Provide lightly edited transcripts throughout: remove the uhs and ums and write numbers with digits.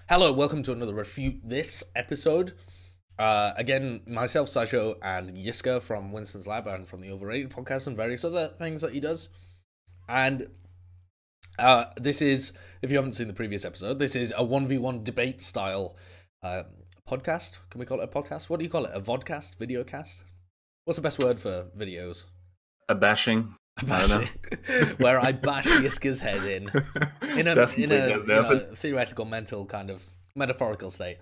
Hello, welcome to another Refute This episode. Again, myself, Sideshow and Yiska from Winston's Lab and from the Overrated podcast and various other things that he does. And this is, if you haven't seen the previous episode, this is a 1v1 debate style podcast. Can we call it a podcast? What do you call it? A vodcast? Videocast? What's the best word for videos? A bashing. Where I bash Yiska's head in a theoretical, mental kind of metaphorical state.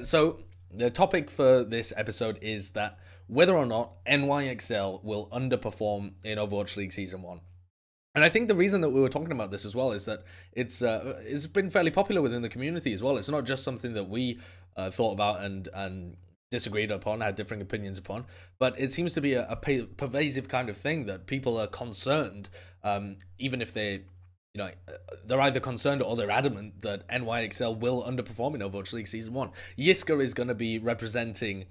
So the topic for this episode is that whether or not NYXL will underperform in Overwatch League Season 1. And I think the reason that we were talking about this as well is that it's been fairly popular within the community as well. It's not just something that we thought about and disagreed upon, had differing opinions upon, but it seems to be a pervasive kind of thing that people are concerned, even if they're either concerned or they're adamant that NYXL will underperform in Overwatch League Season 1. Yiska is going to be representing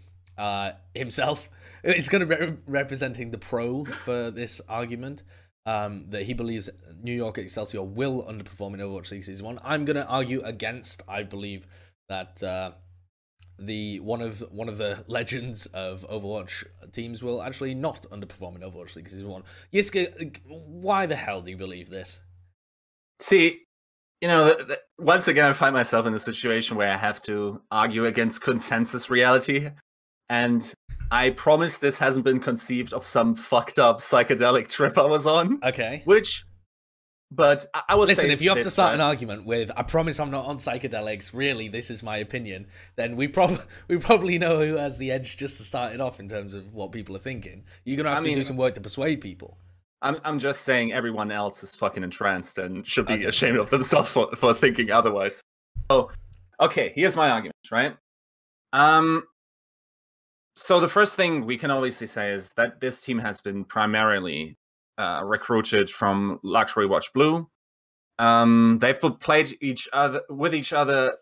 himself. He's going to be representing the pro for this argument, that he believes New York Excelsior will underperform in Overwatch League Season 1. I'm going to argue against. I believe that one of the legends of Overwatch teams will actually not underperform in Overwatch League Season 1. Yiska, why the hell do you believe this? See, once again, I find myself in a situation where I have to argue against consensus reality. And I promise this hasn't been conceived of some fucked up psychedelic trip I was on. Okay. But I will listen, say if you have to start an argument with, I promise I'm not on psychedelics, really, this is my opinion, then we probably know who has the edge just to start it off in terms of what people are thinking. You're going to have to do some work to persuade people. I'm just saying everyone else is fucking entranced and should be ashamed of themselves for thinking otherwise. Oh, okay, here's my argument, right? So the first thing we can obviously say is that this team has been primarily recruited from Luxury Watch Blue. They've played with each other.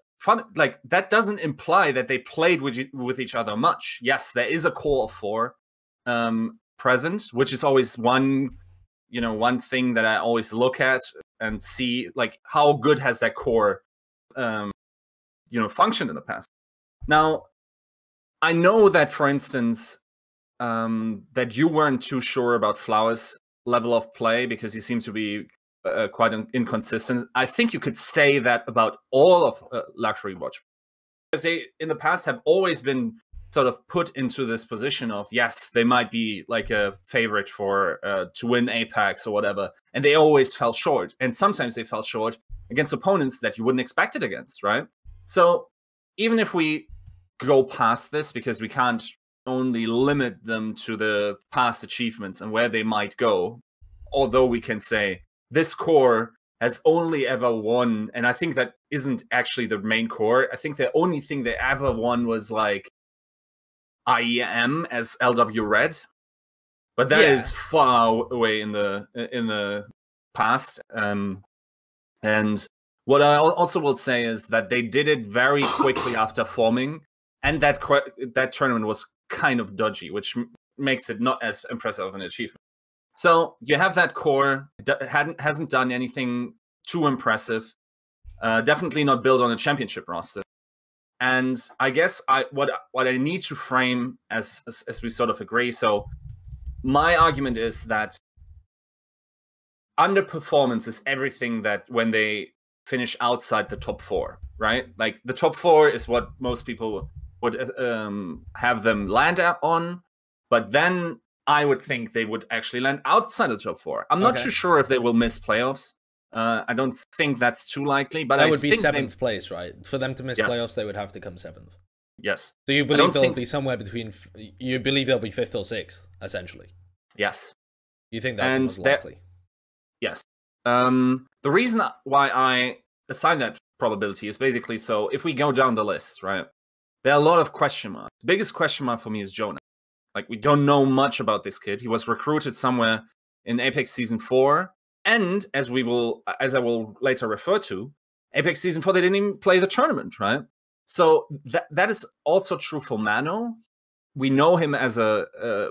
Like, that doesn't imply that they played with each other much. Yes, there is a core of 4 present, which is always one thing that I always look at and see, like, how good has that core functioned in the past. Now, I know that, for instance, that you weren't too sure about Flowers' level of play because he seems to be quite inconsistent. I think you could say that about all of Luxury Watch, because they in the past have always been sort of put into this position of, yes, they might be like a favorite for to win APECs or whatever, and they always fell short. And sometimes they fell short against opponents that you wouldn't expect it against, right? So even if we go past this, because we can't only limit them to the past achievements and where they might go, although we can say this core has only ever won, and I think that isn't actually the main core. I think the only thing they ever won was like IEM as LW Red, but that is far away in the past. And what I also will say is that they did it very quickly after forming, and that tournament was kind of dodgy, which makes it not as impressive of an achievement. So you have that core, hasn't done anything too impressive, definitely not built on a championship roster. And I guess what I need to frame as we sort of agree. So my argument is that underperformance is everything that when they finish outside the top 4, right? Like, the top 4 is what most people would have them land on, but then I would think they would actually land outside the top 4. I'm not too sure if they will miss playoffs. I don't think that's too likely, but that would be 7th place, right? For them to miss playoffs, they would have to come 7th. Yes. So you believe they'll be somewhere between? You believe they'll be 5th or 6th, essentially? Yes. You think that's most likely? Yes. The reason why I assign that probability is basically, so if we go down the list, right, there are a lot of question marks. The biggest question mark for me is Jonah. Like, we don't know much about this kid. He was recruited somewhere in APEC Season 4, and as I will later refer to, APEC Season 4, they didn't even play the tournament, right? So that is also true for Mano. We know him as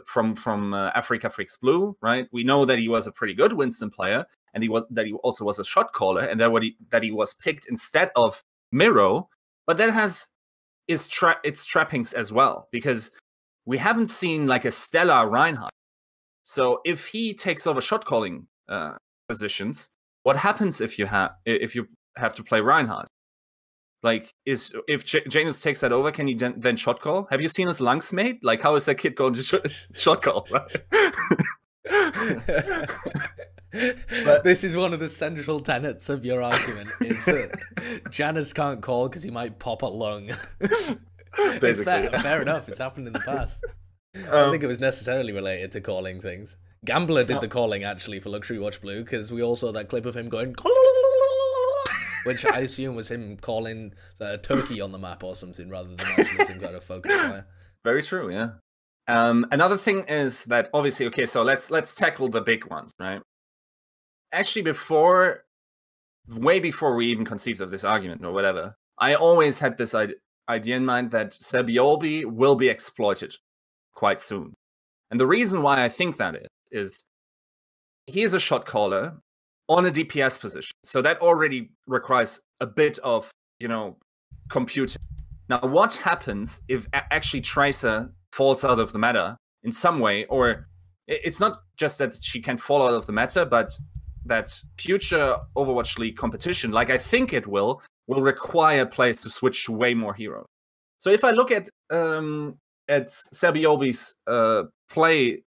from Africa Freaks Blue, right? We know that he was a pretty good Winston player, and he also was a shot caller, and that he was picked instead of Miro But that has its trappings as well, because we haven't seen like a stellar Reinhardt. So if he takes over shot calling positions, what happens if you have to play Reinhardt? Like, if Janus takes that over, can he then shot call? Have you seen his lungs, mate? Like, how is that kid going to shot call, right? But this is one of the central tenets of your argument, is that Janus can't call because he might pop a lung. Basically, fair enough. It's happened in the past. I don't think it was necessarily related to calling things. Gambler did the calling, actually, for Luxury Watch Blue, because we all saw that clip of him going... which I assume was him calling a turkey on the map or something, rather than actually some kind of focus fire. Very true, yeah. Another thing is that, obviously, okay, so let's tackle the big ones, right? Actually, way before we even conceived of this argument or whatever, I always had this idea in mind that Serbiobi will be exploited quite soon. And the reason why I think that is he is a shot caller on a DPS position. So that already requires a bit of, computing. Now, what happens if actually Tracer falls out of the meta in some way? Or it's not just that she can fall out of the meta, but that future Overwatch League competition, like I think it will require players to switch to way more heroes. So if I look at Serbiobi's play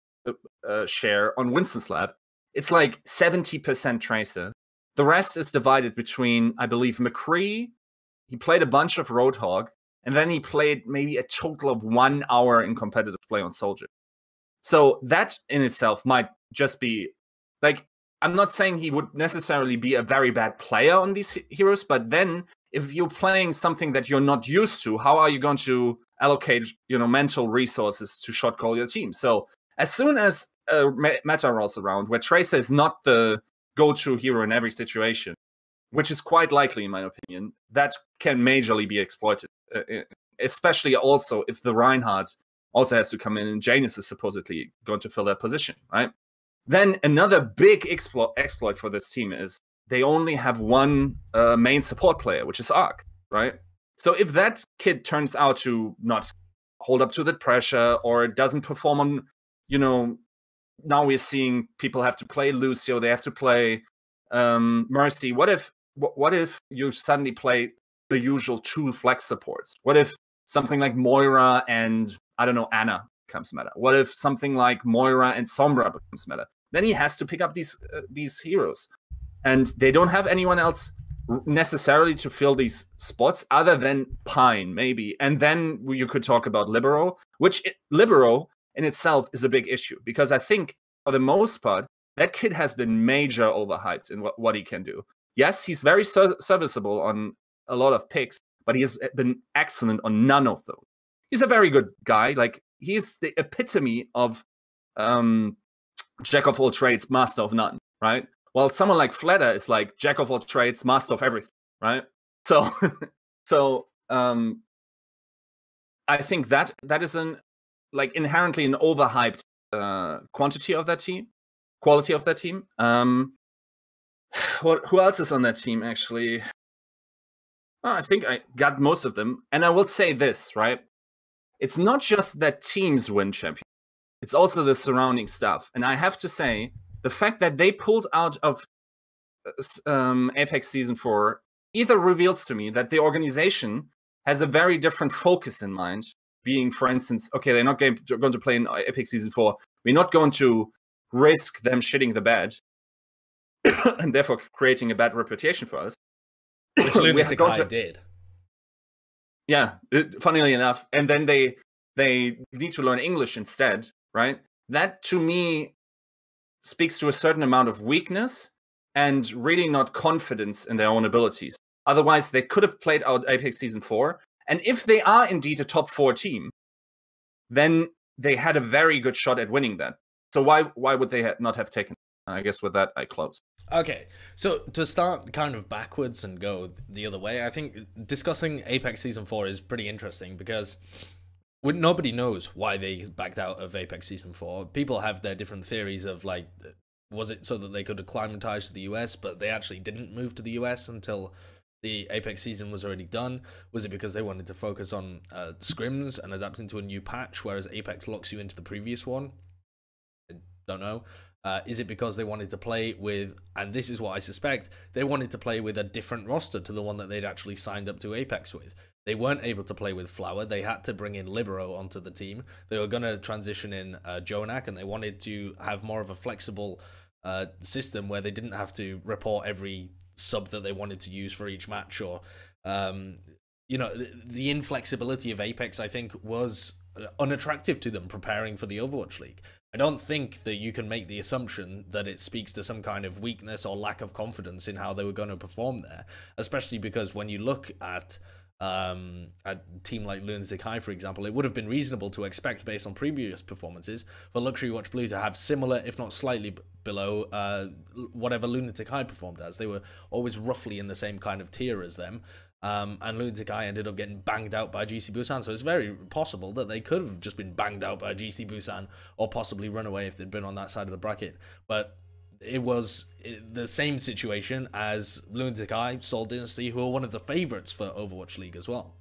share on Winston's Lab, it's like 70% Tracer. The rest is divided between, I believe, McCree. He played a bunch of Roadhog, and then he played maybe a total of 1 hour in competitive play on Soldier. So that in itself might just be, like, I'm not saying he would necessarily be a very bad player on these heroes, but then if you're playing something that you're not used to, how are you going to allocate, mental resources to shot call your team? So as soon as a meta rolls around where Tracer is not the go-to hero in every situation, which is quite likely in my opinion, that can majorly be exploited. Especially also if the Reinhardt also has to come in and Janus is supposedly going to fill that position, right? Then another big exploit for this team is they only have one main support player, which is Arc, right? So if that kid turns out to not hold up to that pressure or doesn't perform on, now we're seeing people have to play Lucio, they have to play Mercy. What if you suddenly play the usual 2 flex supports? What if something like Moira and, I don't know, Anna becomes meta? What if something like Moira and Sombra becomes meta? Then he has to pick up these heroes. And they don't have anyone else necessarily to fill these spots other than Pine, maybe. And then you could talk about Libero, which Libero in itself is a big issue, because I think for the most part, that kid has been major overhyped in what he can do. Yes, he's very serviceable on a lot of picks, but he has been excellent on none of those. He's a very good guy. Like, he's the epitome of jack of all trades, master of none, right? While someone like Flatter is like jack of all trades, master of everything, right? So, I think that is inherently an overhyped quality of that team. Who else is on that team, actually? Well, I think I got most of them. And I will say this, right? It's not just that teams win champions. It's also the surrounding stuff. And I have to say, the fact that they pulled out of APEC Season 4 either reveals to me that the organization has a very different focus in mind, being, for instance, okay, they're not going to play in APEC Season 4. We're not going to risk them shitting the bed and therefore creating a bad reputation for us. Which Lunatic High did. Yeah, funnily enough. And then they need to learn English instead, right? That, to me, speaks to a certain amount of weakness and really not confidence in their own abilities. Otherwise, they could have played out APEC Season 4. And if they are indeed a top 4 team, then they had a very good shot at winning that. So why would they not have taken? I guess with that, I close. Okay, so to start kind of backwards and go the other way, I think discussing APEC Season 4 is pretty interesting because nobody knows why they backed out of APEC Season 4. People have their different theories of, like, was it so that they could acclimatize to the US, but they actually didn't move to the US until the APEC season was already done? Was it because they wanted to focus on scrims and adapting to a new patch, whereas Apex locks you into the previous one? I don't know. Is it because they wanted to play with, and this is what I suspect, they wanted to play with a different roster to the one that they'd actually signed up to Apex with? They weren't able to play with Flower. They had to bring in Libero onto the team. They were going to transition in Jonah, and they wanted to have more of a flexible system where they didn't have to report every sub that they wanted to use for each match, or you know, the inflexibility of Apex, I think, was unattractive to them preparing for the Overwatch League. I don't think that you can make the assumption that it speaks to some kind of weakness or lack of confidence in how they were going to perform there, especially because when you look at a team like Lunatic High, for example, it would have been reasonable to expect, based on previous performances, for Luxury Watch Blue to have similar, if not slightly below, whatever Lunatic High performed as. They were always roughly in the same kind of tier as them. And Lunatic High ended up getting banged out by GC Busan, so it's very possible that they could have just been banged out by GC Busan, or possibly run away if they'd been on that side of the bracket. But it was the same situation as Lunatic High, Seoul Dynasty, who are one of the favourites for Overwatch League as well.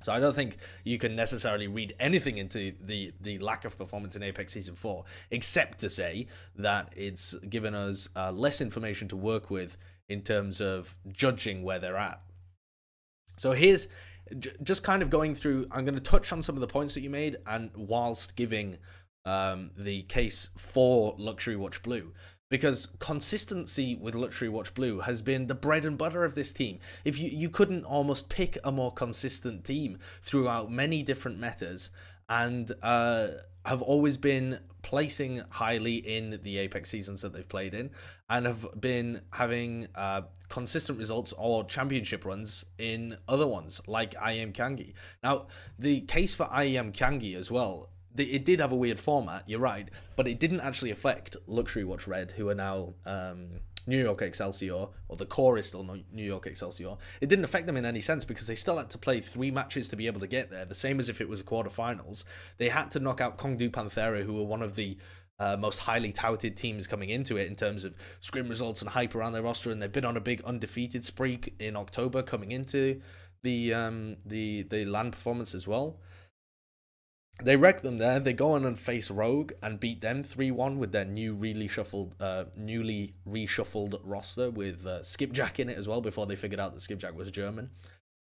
So I don't think you can necessarily read anything into the lack of performance in Apex Season 4, except to say that it's given us less information to work with in terms of judging where they're at. So here's just kind of going through, I'm going to touch on some of the points that you made, and whilst giving the case for Luxury Watch Blue, because consistency with Luxury Watch Blue has been the bread and butter of this team. If you couldn't almost pick a more consistent team throughout many different metas, and have always been placing highly in the Apex seasons that they've played in, and have been having consistent results or championship runs in other ones, like IEM Kangi. Now, the case for IEM Kangi as well, it did have a weird format, you're right, but it didn't actually affect Luxury Watch Red, who are now New York Excelsior, or the core is still New York Excelsior. It didn't affect them in any sense, because they still had to play 3 matches to be able to get there, the same as if it was quarterfinals. They had to knock out Kongdu Panthera, who were one of the most highly touted teams coming into it in terms of scrim results and hype around their roster, and they've been on a big undefeated streak in October coming into the LAN performance as well. They wreck them there. They go on and face Rogue and beat them 3-1 with their newly reshuffled roster with Skipjack in it as well, before they figured out that Skipjack was German.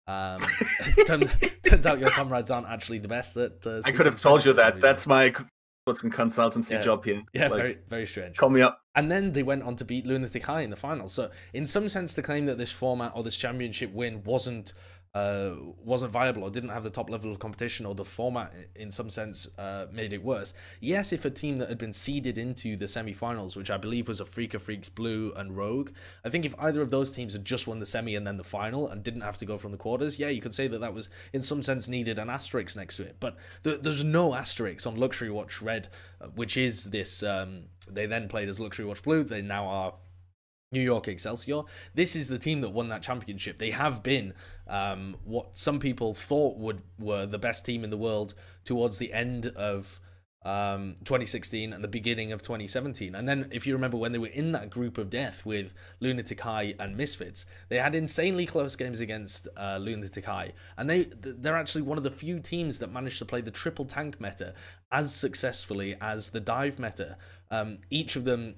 Turns out your comrades aren't actually the best at I could have told you that. That's my consultancy job here. Yeah, like, very, very strange. Call me up. And then they went on to beat Lunatic High in the finals. So in some sense, to claim that this format or this championship win wasn't viable or didn't have the top level of competition, or the format in some sense made it worse. Yes, if a team that had been seeded into the semi-finals, which I believe was a Freaka Freaks Blue and Rogue, I think if either of those teams had just won the semi and then the final and didn't have to go from the quarters, yeah, you could say that that was in some sense needed an asterisk next to it. But there's no asterisk on Luxury Watch Red, which is this, they then played as Luxury Watch Blue, they now are New York Excelsior. This is the team that won that championship. They have been what some people thought were the best team in the world towards the end of 2016 and the beginning of 2017. And then, if you remember, when they were in that group of death with Lunatic High and Misfits, they had insanely close games against Lunatic High, and they're actually one of the few teams that managed to play the triple tank meta as successfully as the dive meta. Each of them,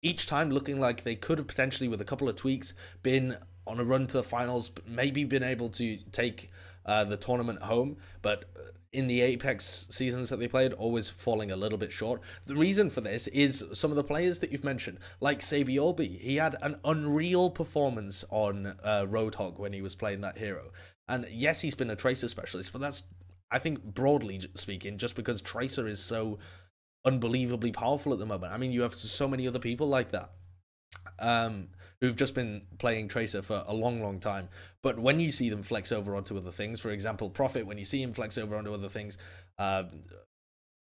each time looking like they could have potentially, with a couple of tweaks, been on a run to the finals, maybe been able to take the tournament home, but in the Apex seasons that they played, always falling a little bit short. The reason for this is some of the players that you've mentioned, like Sabi Olby. He had an unreal performance on Roadhog when he was playing that hero. And yes, he's been a Tracer specialist, but that's, I think, broadly speaking, just because Tracer is so unbelievably powerful at the moment. I mean, you have so many other people like that who've just been playing Tracer for a long time, but when you see them flex over onto other things, for example Prophet, when you see him flex over onto other things,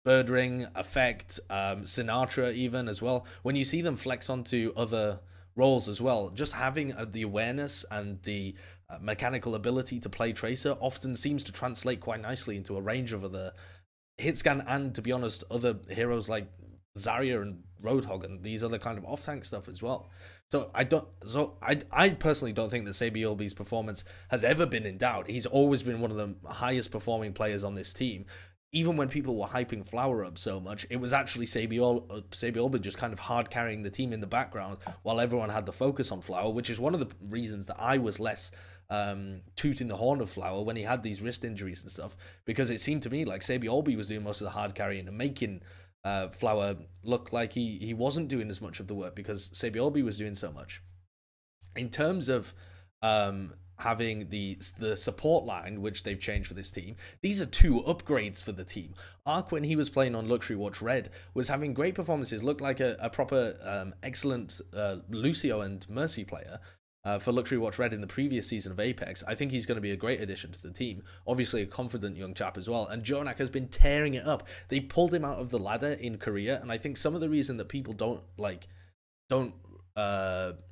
Birdring, Effect, Sinatra even as well, when you see them flex onto other roles as well, just having the awareness and the mechanical ability to play Tracer often seems to translate quite nicely into a range of other hitscan and, to be honest, other heroes like Zarya and Roadhog and these other kind of off-tank stuff as well. So I personally don't think that Sabiolbe's performance has ever been in doubt. He's always been one of the highest performing players on this team. Even when people were hyping Flower up so much, it was actually Sabiolbe just kind of hard carrying the team in the background while everyone had the focus on Flower, which is one of the reasons that I was less tooting the horn of Flower when he had these wrist injuries and stuff, because it seemed to me like Sabiolbe was doing most of the hard carrying and making Flower look like he wasn't doing as much of the work because Sabiolbe was doing so much. In terms of having the support line, which they've changed for this team, these are 2 upgrades for the team. Arc, when he was playing on Luxury Watch Red, was having great performances, looked like a proper excellent Lucio and Mercy player for Luxury Watch Red in the previous season of Apex. I think he's going to be a great addition to the team. Obviously a confident young chap as well, and Jonah has been tearing it up. They pulled him out of the ladder in Korea, and I think some of the reason that people don't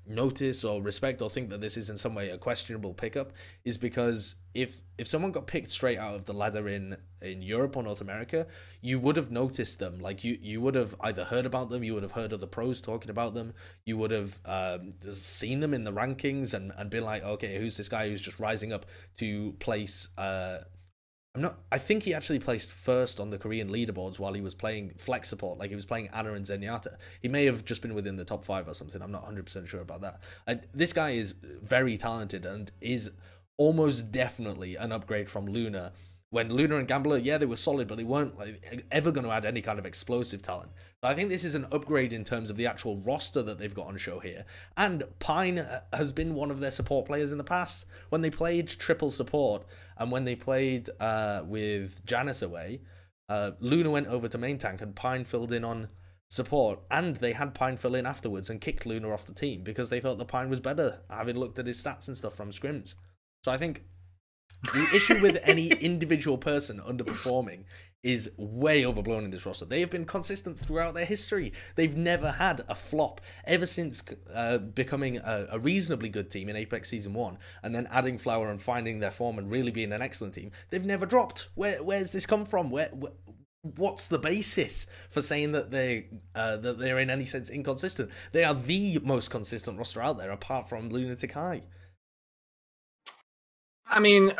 notice or respect or think that this is in some way a questionable pickup is because if someone got picked straight out of the ladder in Europe or North America, you would have noticed them. Like you would have either heard about them, you would have heard other pros talking about them, you would have seen them in the rankings and been like, okay, who's this guy who's just rising up to place I think he actually placed first on the Korean leaderboards while he was playing flex support, like he was playing Ana and Zenyatta. He may have just been within the top 5 or something. I'm not 100% sure about that. This guy is very talented and is almost definitely an upgrade from Luna. When Luna and Gambler, yeah, they were solid, but they weren't like ever going to add any kind of explosive talent. So I think this is an upgrade in terms of the actual roster that they've got on show here. And Pine has been one of their support players in the past. When they played triple support and when they played with Janus away, Luna went over to main tank and Pine filled in on support, and they had Pine fill in afterwards and kicked Luna off the team because they thought the Pine was better, having looked at his stats and stuff from scrims. So I think the issue with any individual person underperforming is way overblown in this roster. They have been consistent throughout their history. They've never had a flop ever since becoming a reasonably good team in Apex Season 1 and then adding Flower and finding their form and really being an excellent team. They've never dropped. Where's this come from? What's the basis for saying that they're in any sense inconsistent? They are the most consistent roster out there apart from Lunatic High. I mean,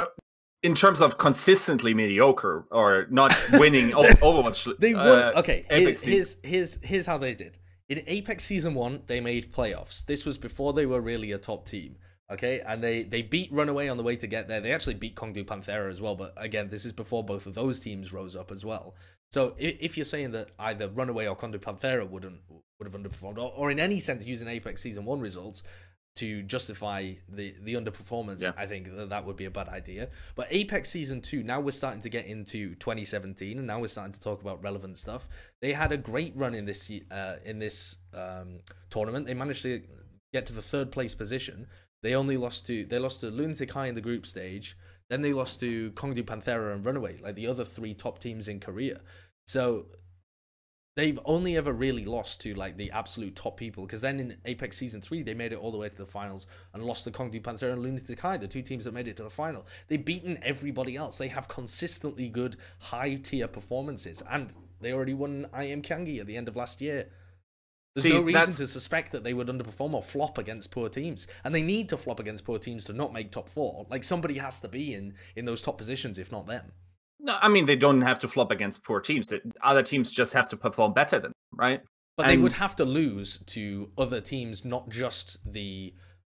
in terms of consistently mediocre or not winning Overwatch, they won. Okay, here's how they did. In Apex Season 1, they made playoffs. This was before they were really a top team. Okay, and they beat Runaway on the way to get there. They actually beat Kongdu Panthera as well, but again, this is before both of those teams rose up as well. So if you're saying that either Runaway or Kongdu Panthera would have underperformed, or in any sense using Apex Season 1 results to justify the underperformance, yeah, I think that would be a bad idea. But Apex Season 2, now we're starting to get into 2017, and now we're starting to talk about relevant stuff. They had a great run in this tournament. They managed to get to the 3rd place position. They lost to Lunatic High in the group stage. Then they lost to Kongdu Panthera and Runaway, like the other 3 top teams in Korea. So they've only ever really lost to like the absolute top people, because then in Apex Season 3, they made it all the way to the finals and lost to Kongdu Panthera and Lunatic High, the 2 teams that made it to the final. They've beaten everybody else. They have consistently good high-tier performances, and they already won IM Kyangi at the end of last year. There's no reason to suspect that they would underperform or flop against poor teams. And they need to flop against poor teams to not make top 4. Like, somebody has to be in those top positions, if not them. No, I mean, they don't have to flop against poor teams. Other teams just have to perform better than them, right? But they would have to lose to other teams, not just the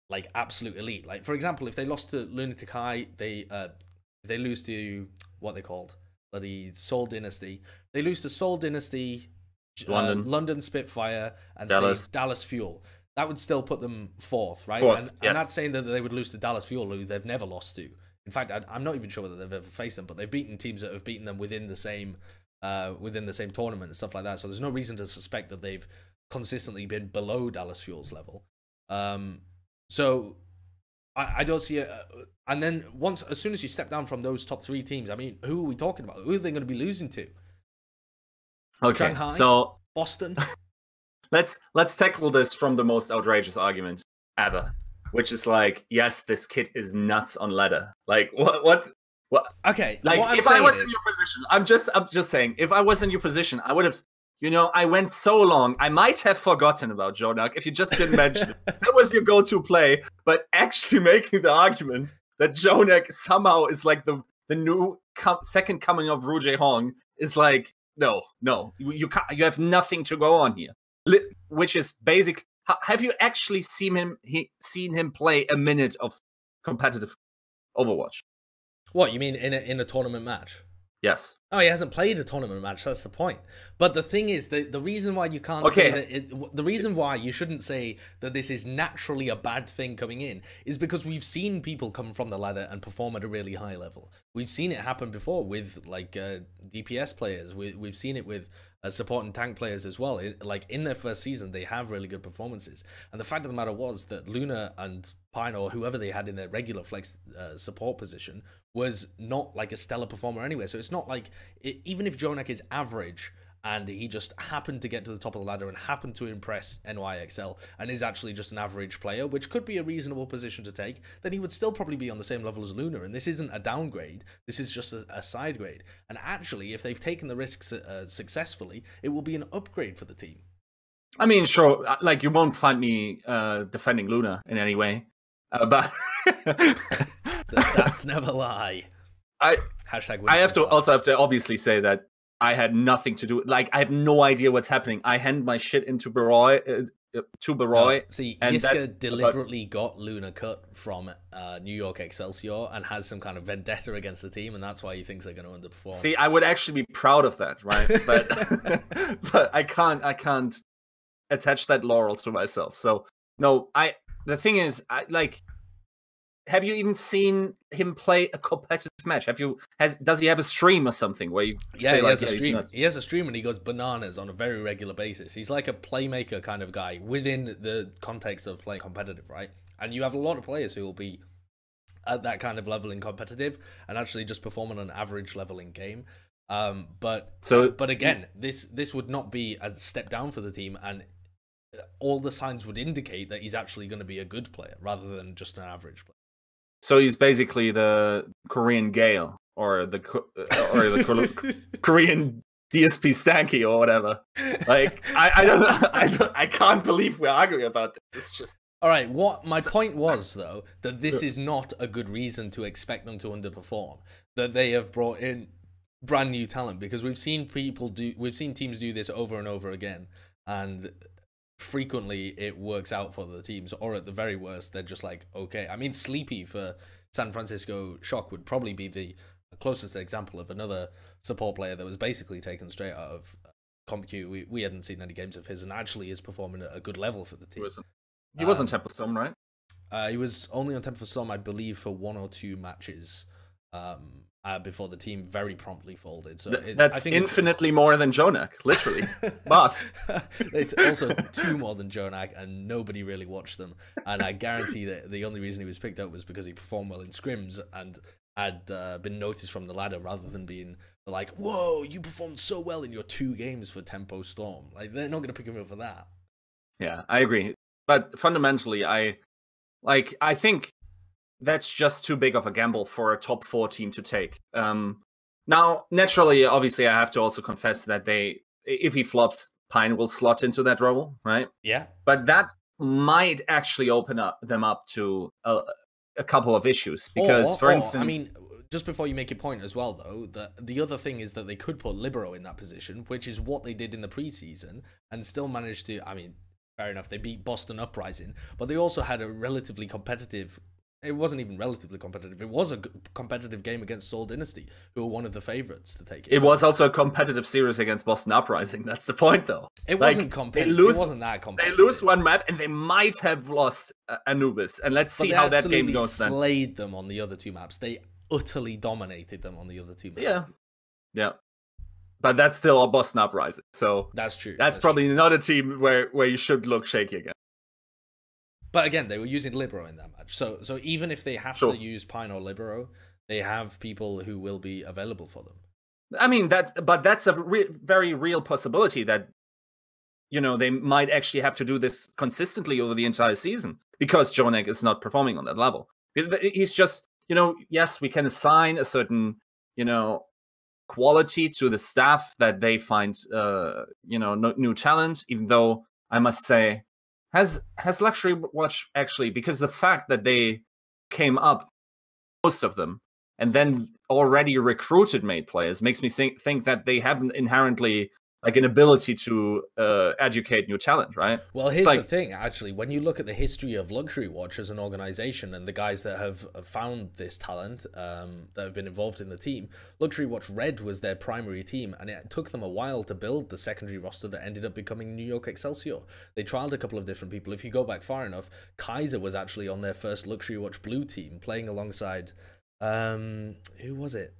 like absolute elite. Like, for example, if they lost to Lunatic High, they lose to what they called the Seoul Dynasty. They lose to Seoul Dynasty, London Spitfire, and Dallas Fuel. That would still put them 4th, right? And that's saying that they would lose to Dallas Fuel, who they've never lost to. In fact, I'm not even sure whether they've ever faced them, but they've beaten teams that have beaten them within the same tournament and stuff like that. So there's no reason to suspect that they've consistently been below Dallas Fuel's level. So I don't see it. And then as soon as you step down from those top 3 teams, I mean, who are we talking about? Who are they going to be losing to? Okay, Shanghai, so Boston. let's tackle this from the most outrageous argument ever, which is like, yes, this kid is nuts on ladder. Like, what? Okay, like, if I was in your position, I'm just saying, if I was in your position, I would have I went so long. I might have forgotten about Jonah if you just didn't mention it. That was your go-to play, but actually making the argument that Jonah somehow is like the new second coming of Ru Jae-hong is like, no, you have nothing to go on here. Which is basically, have you actually seen him play a minute of competitive Overwatch? What you mean in a tournament match? Yes. Oh, he hasn't played a tournament match. That's the point. But the thing is, the reason why you can't say that, the reason why you shouldn't say that this is naturally a bad thing coming in is because we've seen people come from the ladder and perform at a really high level. We've seen it happen before with like DPS players. We've seen it with support and tank players as well. Like in their first season, they have really good performances. And the fact of the matter was that Luna and Pine, or whoever they had in their regular flex support position, was not like a stellar performer anyway. So it's not like, even if Jonah is average and he just happened to get to the top of the ladder and happened to impress NYXL and is actually just an average player, which could be a reasonable position to take, then he would still probably be on the same level as Luna. And this isn't a downgrade. This is just a side grade. And actually, if they've taken the risks successfully, it will be an upgrade for the team. I mean, sure, like you won't find me defending Luna in any way. But the stats never lie. I have to obviously say that I had nothing to do. Like, I have no idea what's happening. I hand my shit into Baroy to Baroy. No, see, Yiska deliberately got Luna cut from New York Excelsior and has some kind of vendetta against the team, and that's why he thinks they're going to underperform. See, I would actually be proud of that, right? But but I can't attach that laurel to myself. So no, the thing is, have you even seen him play a competitive match? Does he have a stream or something where you say, he like, has a stream. He has a stream and he goes bananas on a very regular basis. He's like a playmaker kind of guy within the context of playing competitive, right? And you have a lot of players who will be at that kind of level in competitive and actually just performing on an average level in game. But again, this would not be a step down for the team, and all the signs would indicate that he's actually going to be a good player rather than just an average player. So he's basically the Korean Gale or the Korean DSP Stanky or whatever. Like, I can't believe we're arguing about this. It's just all right. What my point was, though, that this is not a good reason to expect them to underperform. That they have brought in brand new talent, because we've seen teams do this over and over again, and frequently it works out for the teams, or at the very worst they're just like, okay. I mean, Sleepy for San Francisco Shock would probably be the closest example of another support player that was basically taken straight out of CompQ. We hadn't seen any games of his, and actually is performing at a good level for the team. He was on Temple Storm, right? He was only on Temple Storm, I believe, for 1 or 2 matches before the team very promptly folded. So that's infinitely more than Jonah, literally. But it's also 2 more than Jonah, and nobody really watched them. And I guarantee that the only reason he was picked up was because he performed well in scrims and had been noticed from the ladder, rather than being like, whoa, you performed so well in your 2 games for Tempo Storm. Like, they're not going to pick him up for that. Yeah, I agree. But fundamentally, I think that's just too big of a gamble for a top 4 team to take. Now, naturally, obviously, I have to also confess that if he flops, Pine will slot into that role, right? Yeah. But that might actually open them up to a couple of issues. Because, for instance, I mean, just before you make your point as well, though, the other thing is that they could put Libero in that position, which is what they did in the preseason, and still managed to, I mean, fair enough, they beat Boston Uprising, but they also had a relatively competitive, it wasn't even relatively competitive, it was a competitive game against Seoul Dynasty, who were one of the favorites to take it. It was also a competitive series against Boston Uprising. That's the point, though. It wasn't competitive. It wasn't that competitive. They lose 1 map, and they might have lost Anubis. And let's see how that game goes then. They slayed them on the other 2 maps. They utterly dominated them on the other 2 maps. Yeah. Yeah. But that's still a Boston Uprising. So that's true. That's probably not a team where you should look shaky again. But again, they were using Libero in that match. So even if they have to use Pine or Libero, they have people who will be available for them. I mean, that's a very real possibility that, they might actually have to do this consistently over the entire season, because Jonah is not performing on that level. He's just, yes, we can assign a certain, quality to the staff that they find, you know, new talent. Even though I must say, has Luxury Watch actually, because the fact that they came up, most of them, and then already recruited made players makes me think that they haven't inherently like an ability to educate new talent, right? Well, here's the thing, actually, when you look at the history of Luxury Watch as an organization and the guys that have found this talent, that have been involved in the team, Luxury Watch Red was their primary team, and it took them a while to build the secondary roster that ended up becoming New York Excelsior. They trialed a couple of different people. If you go back far enough, Kaiser was actually on their first Luxury Watch Blue team, playing alongside, who was it?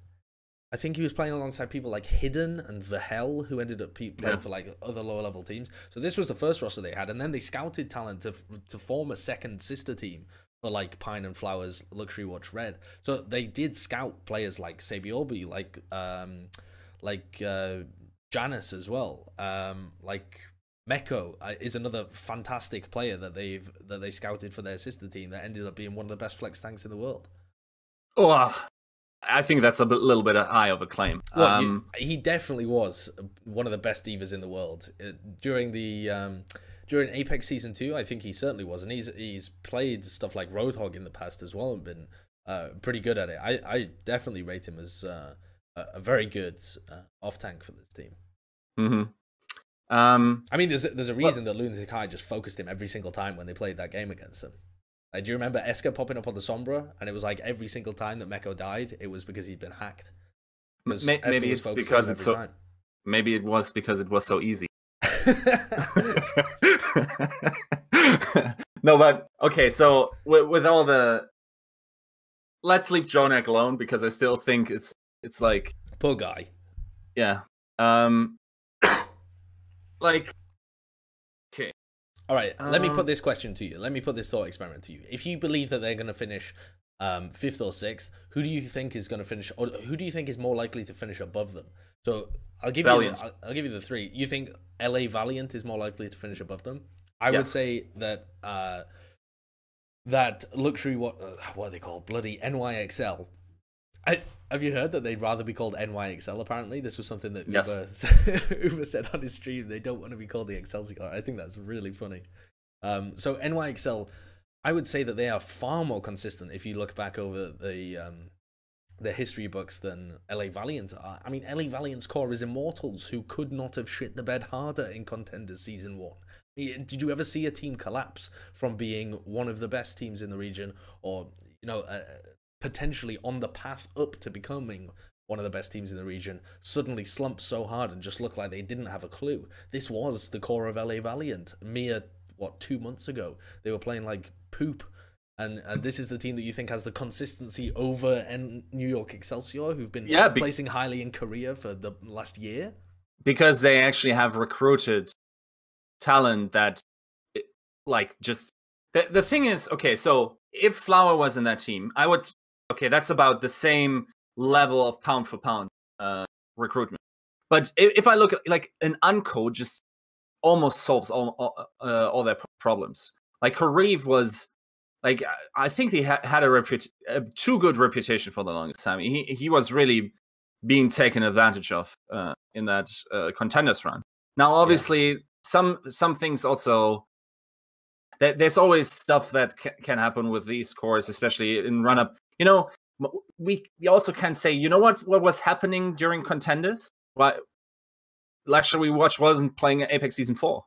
I think he was playing alongside people like Hidden and The Hell, who ended up playing for like other lower level teams. So this was the first roster they had, and then they scouted talent to form a second sister team for like Pine and Flowers Luxury Watch Red. So they did scout players like Sabiorbi, like Janus as well, like Meko is another fantastic player that they scouted for their sister team that ended up being one of the best flex tanks in the world. Oh, I think that's a little bit high of a claim. Well, he definitely was one of the best divas in the world during APEC Season 2. I think he certainly was, and he's played stuff like Roadhog in the past as well and been pretty good at it. I definitely rate him as a very good off tank for this team. I mean, there's a reason that Lunatic High just focused him every single time when they played that game against him. Like, do you remember Eska popping up on the Sombra? And it was like every single time that Meko died, it was because he'd been hacked. Maybe it's because it's so. Maybe it was because it was so easy. No, but okay. So with all the, let's leave Jonah alone because I still think it's like poor guy. Yeah. Like. Okay. All right, let me put this question to you. Let me put this thought experiment to you. If you believe that they're going to finish 5th or 6th, who do you think is going to finish, or who do you think is more likely to finish above them? So I'll give you the 3. You think LA Valiant is more likely to finish above them? I would say that that Luxury, what are they called? Bloody NYXL. Have you heard that they'd rather be called NYXL, apparently? This was something that Uber said on his stream. They don't want to be called the Excelsior. I think that's really funny. So NYXL, I would say that they are far more consistent if you look back over the history books than LA Valiant are. I mean, LA Valiant's core is Immortals, who could not have shit the bed harder in Contenders Season 1. Did you ever see a team collapse from being one of the best teams in the region, or, you know, potentially on the path up to becoming one of the best teams in the region, suddenly slump so hard and just look like they didn't have a clue? This was the core of LA Valiant. Mere, 2 months ago, they were playing like poop. And this is the team that you think has the consistency over New York Excelsior, who've been placing highly in Korea for the last year? Because they actually have recruited talent that, like, just... The thing is, okay, so if Flower was in that team, I would... Okay, that's about the same level of pound for pound recruitment. But if I look at like an Unco, just almost solves all their problems. Like Harif was, like, I think he had a too good reputation for the longest time. He was really being taken advantage of in that Contenders run. Now, obviously, some things also. There's always stuff that can happen with these cores, especially in run up. You know, we also can say, you know what was happening during Contenders? Why Luxury Watch wasn't playing APEC Season 4.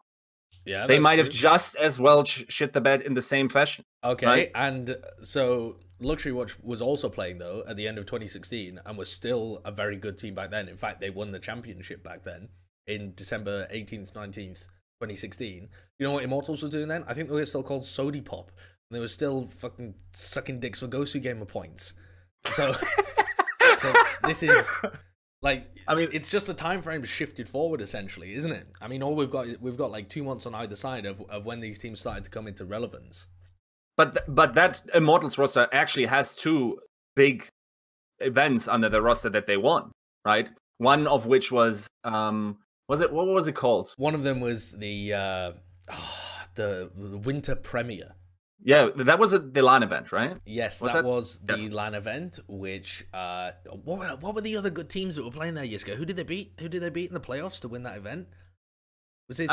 Yeah, they might have just as well shit the bed in the same fashion. Okay, right? And so Luxury Watch was also playing, though, at the end of 2016, and was still a very good team back then. In fact, they won the championship back then in December 18th, 19th, 2016. You know what Immortals was doing then? I think they were still called Sodi Pop. And they were still fucking sucking dicks for Gosu Gamer points. So, so this is like, I mean, it's just a time frame shifted forward, essentially, isn't it? I mean, all we've got like 2 months on either side of when these teams started to come into relevance. But that Immortals roster actually has 2 big events under the roster that they won, right? One of which was what was it called? One of them was the Winter Premiere. Yeah, that was the LAN event, right? Yes, that was the LAN event. Which what were the other good teams that were playing there, Yiska? Who did they beat? Who did they beat in the playoffs to win that event? Was it?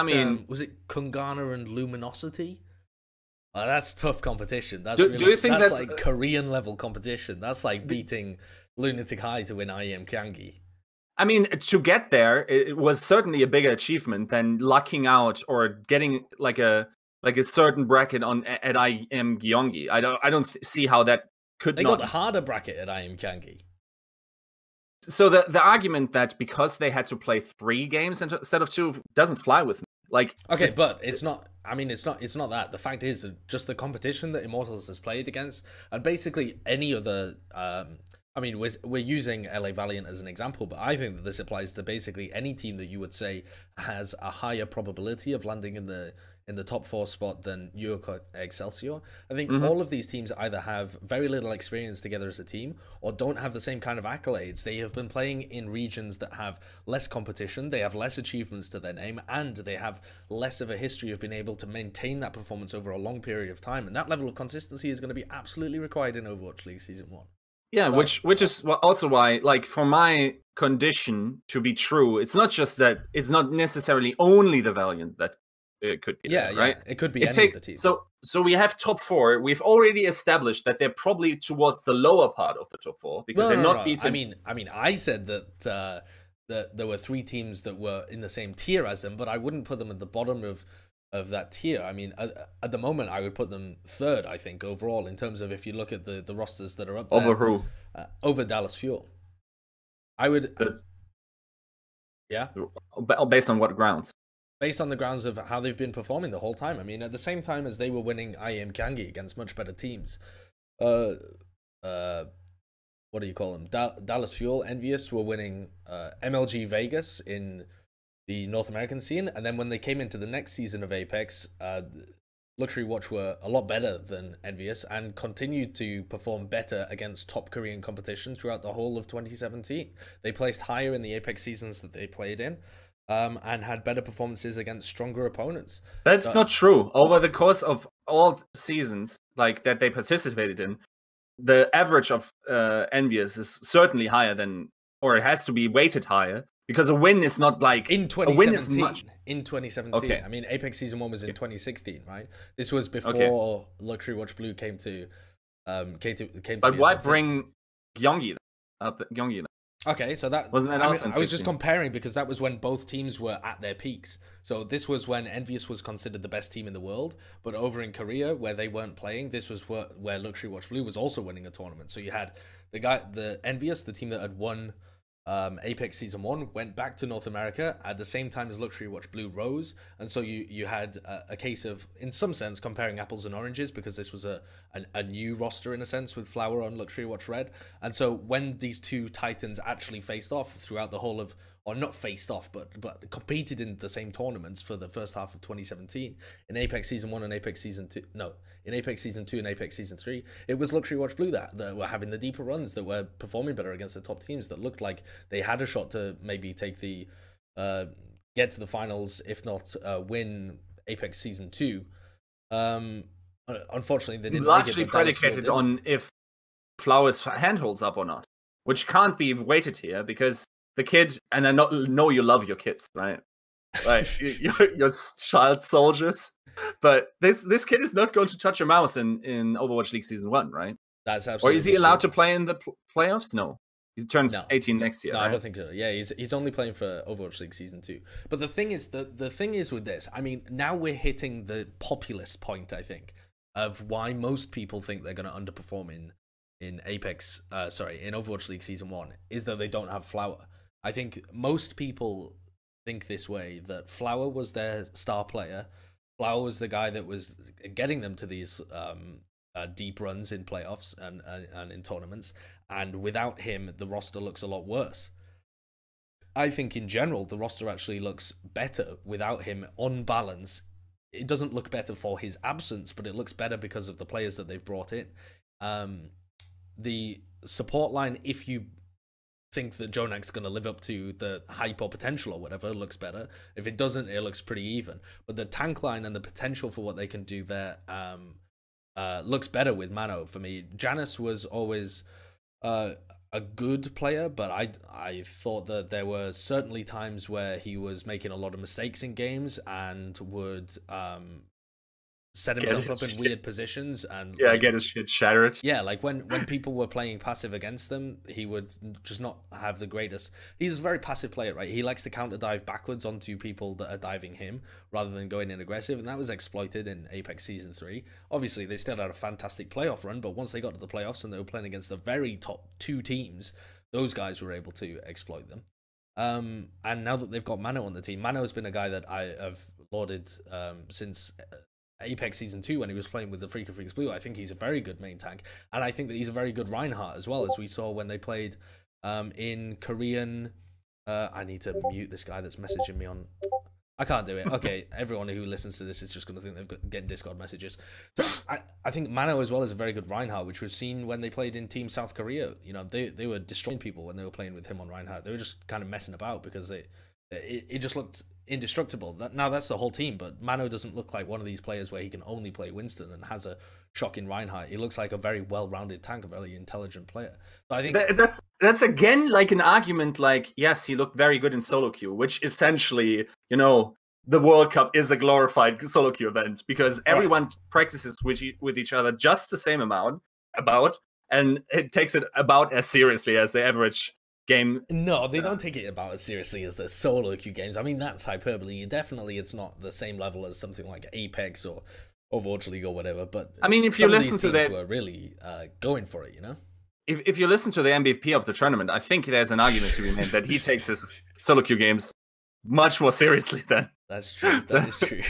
Was it Kungana and Luminosity? That's tough competition. That's do you think that's like Korean level competition? That's like beating Lunatic High to win IEM Gyeonggi. I mean, to get there, it was certainly a bigger achievement than lucking out or getting like a certain bracket at IEM Gyeonggi. I don't see how that could. They got the harder bracket at IEM Gyeonggi. So the argument that because they had to play 3 games instead of 2 doesn't fly with me. Like, okay, but it's not. I mean, it's not that. The fact is that just the competition that Immortals has played against, and basically any other. I mean, we're using LA Valiant as an example, but I think that this applies to basically any team that you would say has a higher probability of landing in the top 4 spot than Excelsior. I think all of these teams either have very little experience together as a team or don't have the same kind of accolades. They have been playing in regions that have less competition, they have less achievements to their name, and they have less of a history of being able to maintain that performance over a long period of time. And that level of consistency is going to be absolutely required in Overwatch League Season 1. Yeah, which is also why, like, for my condition to be true, it's not just that, it's not necessarily only the Valiant that it could be. Yeah, right? It could be any of the teams. So we have top 4. We've already established that they're probably towards the lower part of the top 4 because they're not beating. I mean, I said that that there were 3 teams that were in the same tier as them, but I wouldn't put them at the bottom of that tier. I mean, at the moment, I would put them 3rd, I think, overall, in terms of if you look at the rosters that are up there. Over who? Over Dallas Fuel. I would... yeah? Based on what grounds? Based on the grounds of how they've been performing the whole time. I mean, at the same time as they were winning IEM Gyeonggi against much better teams. What do you call them? Dallas Fuel, Envious were winning MLG Vegas in the North American scene, and then when they came into the next season of APEC, Luxury Watch were a lot better than Envious and continued to perform better against top Korean competition throughout the whole of 2017. They placed higher in the APEC seasons that they played in, and had better performances against stronger opponents. That's not true. Over the course of all seasons like that they participated in, the average of Envious is certainly higher than, or it has to be weighted higher. Because a win is not like in 2017. In 2017, okay. I mean, APEC Season 1 was in 2016, right? This was before Luxury Watch Blue came to. But why bring Gyeonggi up? Gyeonggi. Okay, so that wasn't that. I was just comparing because that was when both teams were at their peaks. So this was when Envious was considered the best team in the world, but over in Korea where they weren't playing, this was where Luxury Watch Blue was also winning a tournament. So you had the Envious, the team that had won APEC Season 1, went back to North America at the same time as Luxury Watch Blue rose, and so you had a case of, in some sense, comparing apples and oranges, because this was a new roster in a sense with Flower on Luxury Watch Red. And so when these two titans actually faced off throughout the whole of, or not faced off, but competed in the same tournaments for the first half of 2017 in APEC Season 1 and APEC Season 2, no, in APEC Season 2 and APEC Season 3, it was Luxury Watch Blue that were having the deeper runs, that were performing better against the top teams, that looked like they had a shot to maybe take the get to the finals, if not win APEC Season 2. Unfortunately, they didn't. Largely predicated on if Flower's hand holds up or not, which can't be weighted here because the kid, and I know you love your kids, right? Like your child soldiers, but this kid is not going to touch a mouse in Overwatch League Season 1, right? That's absolutely. Or is he allowed to play in the playoffs? No. He turns 18 next year. No, right? I don't think so. Yeah, he's only playing for Overwatch League Season 2. But the thing is, the thing is with this, I mean, now we're hitting the populist point, I think, of why most people think they're going to underperform in APEC, in Overwatch League Season 1, is that they don't have Flower. I think most people think this way, that Flower was their star player. Flower was the guy that was getting them to these deep runs in playoffs and in tournaments, and without him the roster looks a lot worse. I think in general the roster actually looks better without him. On balance, it doesn't look better for his absence, but it looks better because of the players that they've brought in. The support line, if you think that Jonah's going to live up to the hype or potential or whatever, looks better. If it doesn't, it looks pretty even. But the tank line and the potential for what they can do there, looks better with Mano for me. Janus was always a good player, but I thought that there were certainly times where he was making a lot of mistakes in games and would set himself up in weird positions and get his shit shattered. Yeah, like when people were playing passive against them, he would just not have the greatest. He's a very passive player, right? He likes to counter dive backwards onto people that are diving him rather than going in aggressive, and that was exploited in APEC Season 3. Obviously, they still had a fantastic playoff run, but once they got to the playoffs and they were playing against the very top 2 teams, those guys were able to exploit them. And now that they've got Mano on the team, Mano has been a guy that I have lauded since APEC Season 2 when he was playing with the Freak of Freaks Blue. I think he's a very good main tank, and I think that he's a very good Reinhardt as well, as we saw when they played in Korean. I need to mute this guy that's messaging me on. I can't do it. Okay, everyone who listens to this is just going to think they've got getting Discord messages. So I think Mano as well is a very good Reinhardt, which we've seen when they played in Team South Korea. You know, they were destroying people when they were playing with him on Reinhardt. They were just kind of messing about because it just looked indestructible. Now that's the whole team, but Mano doesn't look like one of these players where he can only play Winston and has a shocking Reinhardt. He looks like a very well-rounded tank, a very intelligent player. So I think that's again like an argument. Like, yes, he looked very good in SoloQ, which essentially, you know, the World Cup is a glorified SoloQ event because everyone practices with each other just the same amount, and it takes it about as seriously as the average game. No, they don't take it about as seriously as the SoloQ games. I mean, that's hyperbole. Definitely, it's not the same level as something like APEC or Overwatch League or whatever. But I mean, if you listen to that, were really going for it, you know. If you listen to the MVP of the tournament, I think there's an argument to be made that he takes his SoloQ games much more seriously than that's true. That is true.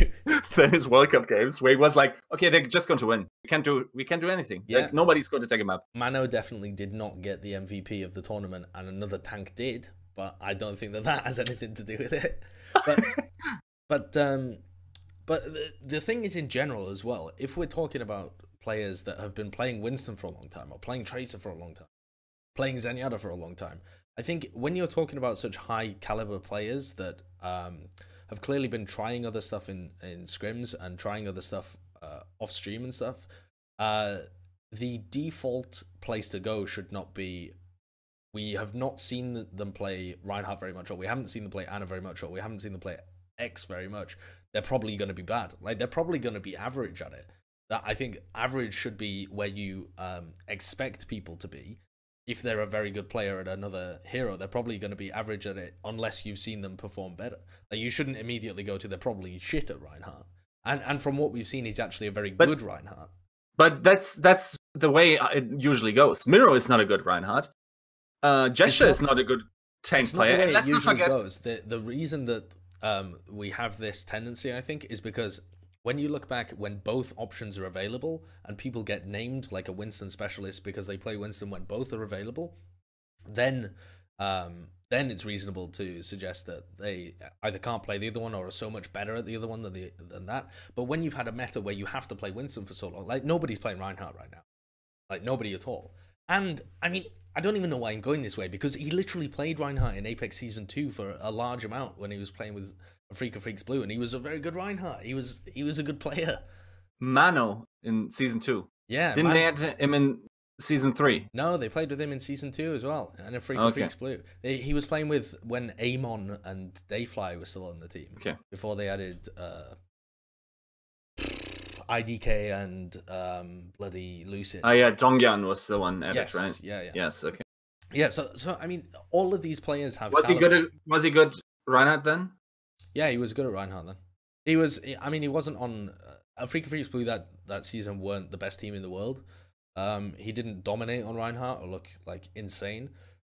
Than his World Cup games, where he was like, okay, they're just going to win. We can't do anything. Yeah. Like, nobody's going to take him up. Mano definitely did not get the MVP of the tournament, and another tank did. But I don't think that has anything to do with it. But the thing is, in general as well, if we're talking about players that have been playing Winston for a long time, or playing Tracer for a long time, playing Zenyatta for a long time, I think when you're talking about such high caliber players that have clearly been trying other stuff in scrims and trying other stuff off stream and stuff, the default place to go should not be, we have not seen them play Reinhardt very much, or we haven't seen them play Anna very much, or we haven't seen them play X very much. They're probably going to be bad. Like, they're probably going to be average at it. That I think average should be where you expect people to be. If they're a very good player at another hero, they're probably going to be average at it unless you've seen them perform better. Like, you shouldn't immediately go to they're probably shit at Reinhardt. And from what we've seen, he's actually a very good Reinhardt. But that's the way it usually goes. Miro is not a good Reinhardt. Jesha is not a good tank player. Not the way it usually goes. The reason that we have this tendency, I think, is because when you look back, when both options are available and people get named like a Winston specialist because they play Winston when both are available, then it's reasonable to suggest that they either can't play the other one or are so much better at the other one than that. But when you've had a meta where you have to play Winston for so long, like, nobody's playing Reinhardt right now. Like, nobody at all. And, I mean, I don't even know why I'm going this way, because he literally played Reinhardt in APEC Season 2 for a large amount when he was playing with a Freak of Freaks Blue, and he was a very good Reinhardt. He was a good player. Mano in Season 2. Yeah. Didn't they add him in Season 3? No, they played with him in Season 2 as well, and a Freak of Freaks Blue. He was playing with when Amon and Dayfly were still on the team. Okay. Before they added IDK and bloody Lucid. Oh yeah, Dongyan was the one added, right? Yeah. Yes, okay. Yeah, so I mean, all of these players have. Was he good Reinhardt then? Yeah, he was good at Reinhardt then. He was. I mean, he wasn't on. Freak of Freaks Blue that season weren't the best team in the world. He didn't dominate on Reinhardt or look like insane.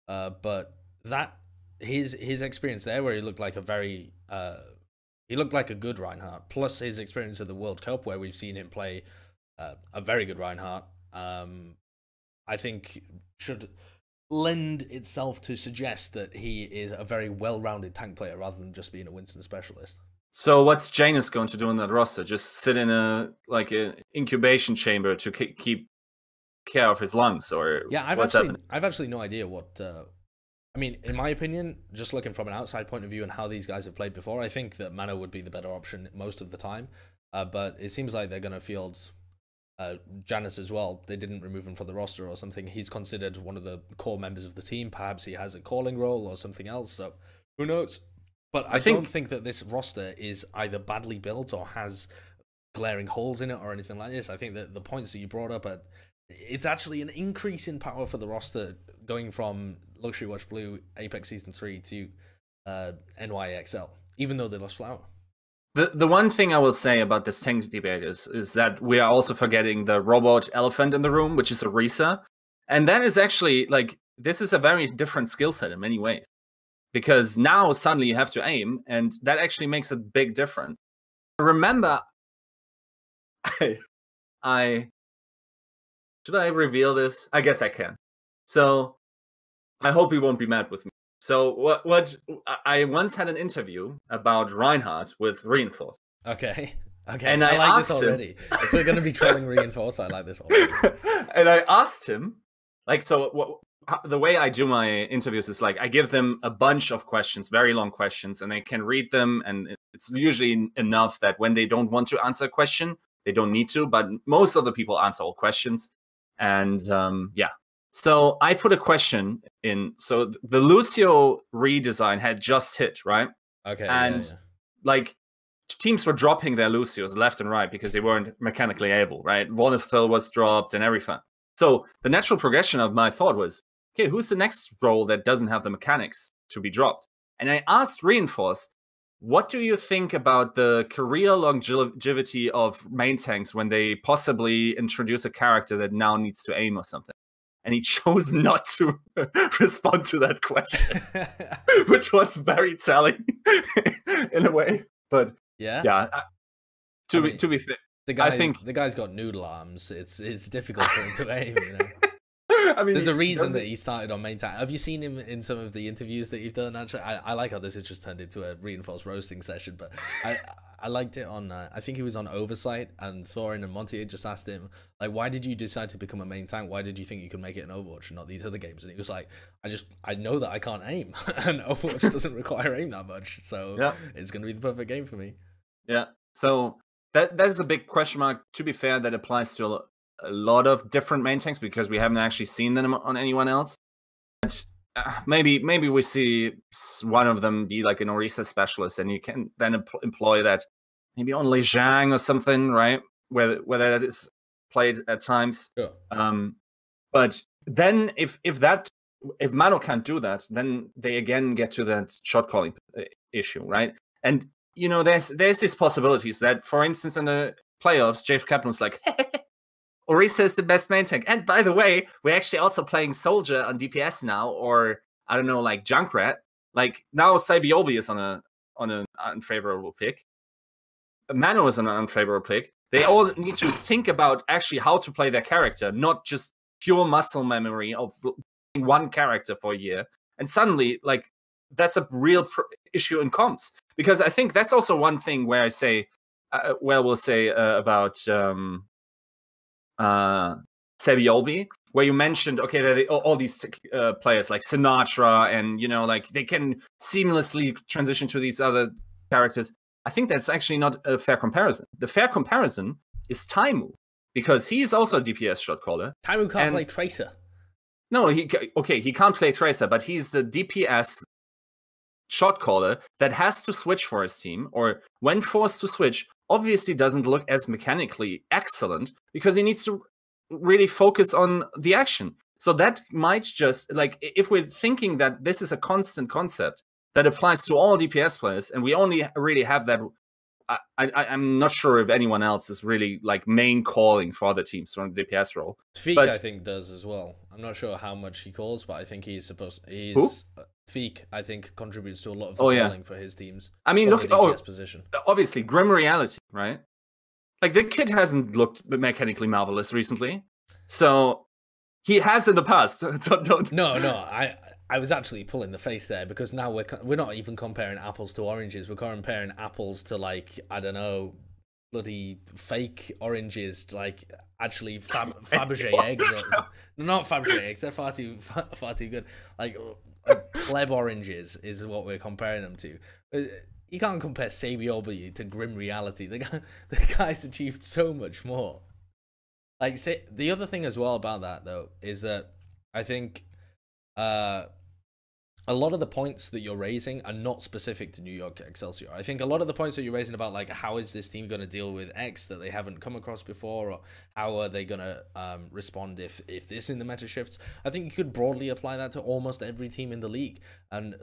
But that his experience there, where he looked like a very he looked like a good Reinhardt, plus his experience at the World Cup, where we've seen him play a very good Reinhardt, I think should lend itself to suggest that he is a very well-rounded tank player rather than just being a Winston specialist. So what's Janus going to do in that roster? Just sit in an incubation chamber to keep care of his lungs, or yeah? I've actually no idea what. I mean, in my opinion, just looking from an outside point of view and how these guys have played before, I think that Mano would be the better option most of the time. But it seems like they're going to field Janus as well. They didn't remove him from the roster or something. He's considered one of the core members of the team. Perhaps he has a calling role or something else. So who knows? But I don't think that this roster is either badly built or has glaring holes in it or anything like this. I think that the points that you brought up, it's actually an increase in power for the roster going from Luxury Watch Blue APEC Season 3 to NYXL, even though they lost Flower. The one thing I will say about this tank debate is that we are also forgetting the robot elephant in the room, which is Arisa. And that is actually, like, this is a very different skill set in many ways. Because now suddenly you have to aim, and that actually makes a big difference. Remember, should I reveal this? I guess I can. So I hope he won't be mad with me. So what I once had an interview about Reinhardt with Reinforce. Okay. And I like this already. If we're going to be trolling Reinforce, I like this already. And I asked him, like, so the way I do my interviews is like I give them a bunch of questions, very long questions, and they can read them, and it's usually enough that when they don't want to answer a question, they don't need to, but most of the people answer all questions. And yeah. So I put a question in. So the Lucio redesign had just hit, right? Okay. And like teams were dropping their Lucios left and right because they weren't mechanically able, right? Vonifil was dropped and everything. So the natural progression of my thought was, okay, who's the next role that doesn't have the mechanics to be dropped? And I asked Reinforce, what do you think about the career longevity of main tanks when they possibly introduce a character that now needs to aim or something? And he chose not to respond to that question, which was very telling in a way. But yeah. To be fair, I think the guy's got noodle arms. It's difficult for him to aim. You know. I mean, there's a reason that he started on main tank. Have you seen him in some of the interviews that you've done? Actually, I like how this has just turned into a Reinforced roasting session. But I liked it on. I think he was on Oversight, and Thorin and Monty just asked him, like, why did you decide to become a main tank? Why did you think you could make it in Overwatch and not these other games? And he was like, I know that I can't aim, and Overwatch doesn't require aim that much, so it's gonna be the perfect game for me. Yeah. So that's a big question mark. To be fair, that applies to a lot of different main tanks because we haven't actually seen them on anyone else. But maybe we see one of them be like an Arisa specialist, and you can then employ that maybe on Lejang or something, right? Where that is played at times. Sure. But then if Mano can't do that, then they again get to that shot calling issue, right? And you know, there's these possibilities that, for instance, in the playoffs, Jave Kaplan's like, Arisa is the best main tank. And by the way, we're actually also playing Soldier on DPS now, or I don't know, like Junkrat. Like now Saibiobi is on an unfavorable pick. Mano is on an unfavorable pick. They all need to think about actually how to play their character, not just pure muscle memory of one character for a year. And suddenly, like, that's a real issue in comps. Because I think that's also one thing where I say, we'll say about Saibiobi, where you mentioned, okay, all these players like Sinatra, and, you know, like they can seamlessly transition to these other characters. I think that's actually not a fair comparison. The fair comparison is Taimu, because he is also a DPS shot caller. Taimu can't play Tracer. No, he can't play Tracer, but he's the DPS shot caller that has to switch for his team, or when forced to switch, obviously doesn't look as mechanically excellent because he needs to really focus on the action. So that might just, like, if we're thinking that this is a constant concept that applies to all DPS players, and we only really have that, I'm not sure if anyone else is really like main calling for other teams from the DPS role. Feek, I think, does as well. I'm not sure how much he calls, but I think he's supposed. Feek, I think, contributes to a lot of the calling for his teams. I mean, look, position. Obviously, Grim Reality, right? Like, the kid hasn't looked mechanically marvelous recently, so he has in the past. No, I was actually pulling the face there, because now we're not even comparing apples to oranges. We're comparing apples to, like, I don't know, bloody fake oranges, like actually Fabergé eggs. Not Fabergé eggs. They're far too good. Like pleb oranges is what we're comparing them to. You can't compare Saibiobi to Grim Reality. The guy's achieved so much more. Like, say, the other thing as well about that though is that I think a lot of the points that you're raising are not specific to New York Excelsior. I think a lot of the points that you're raising about, like, how is this team going to deal with X that they haven't come across before, or how are they going to respond if this in the meta shifts, I think you could broadly apply that to almost every team in the league. And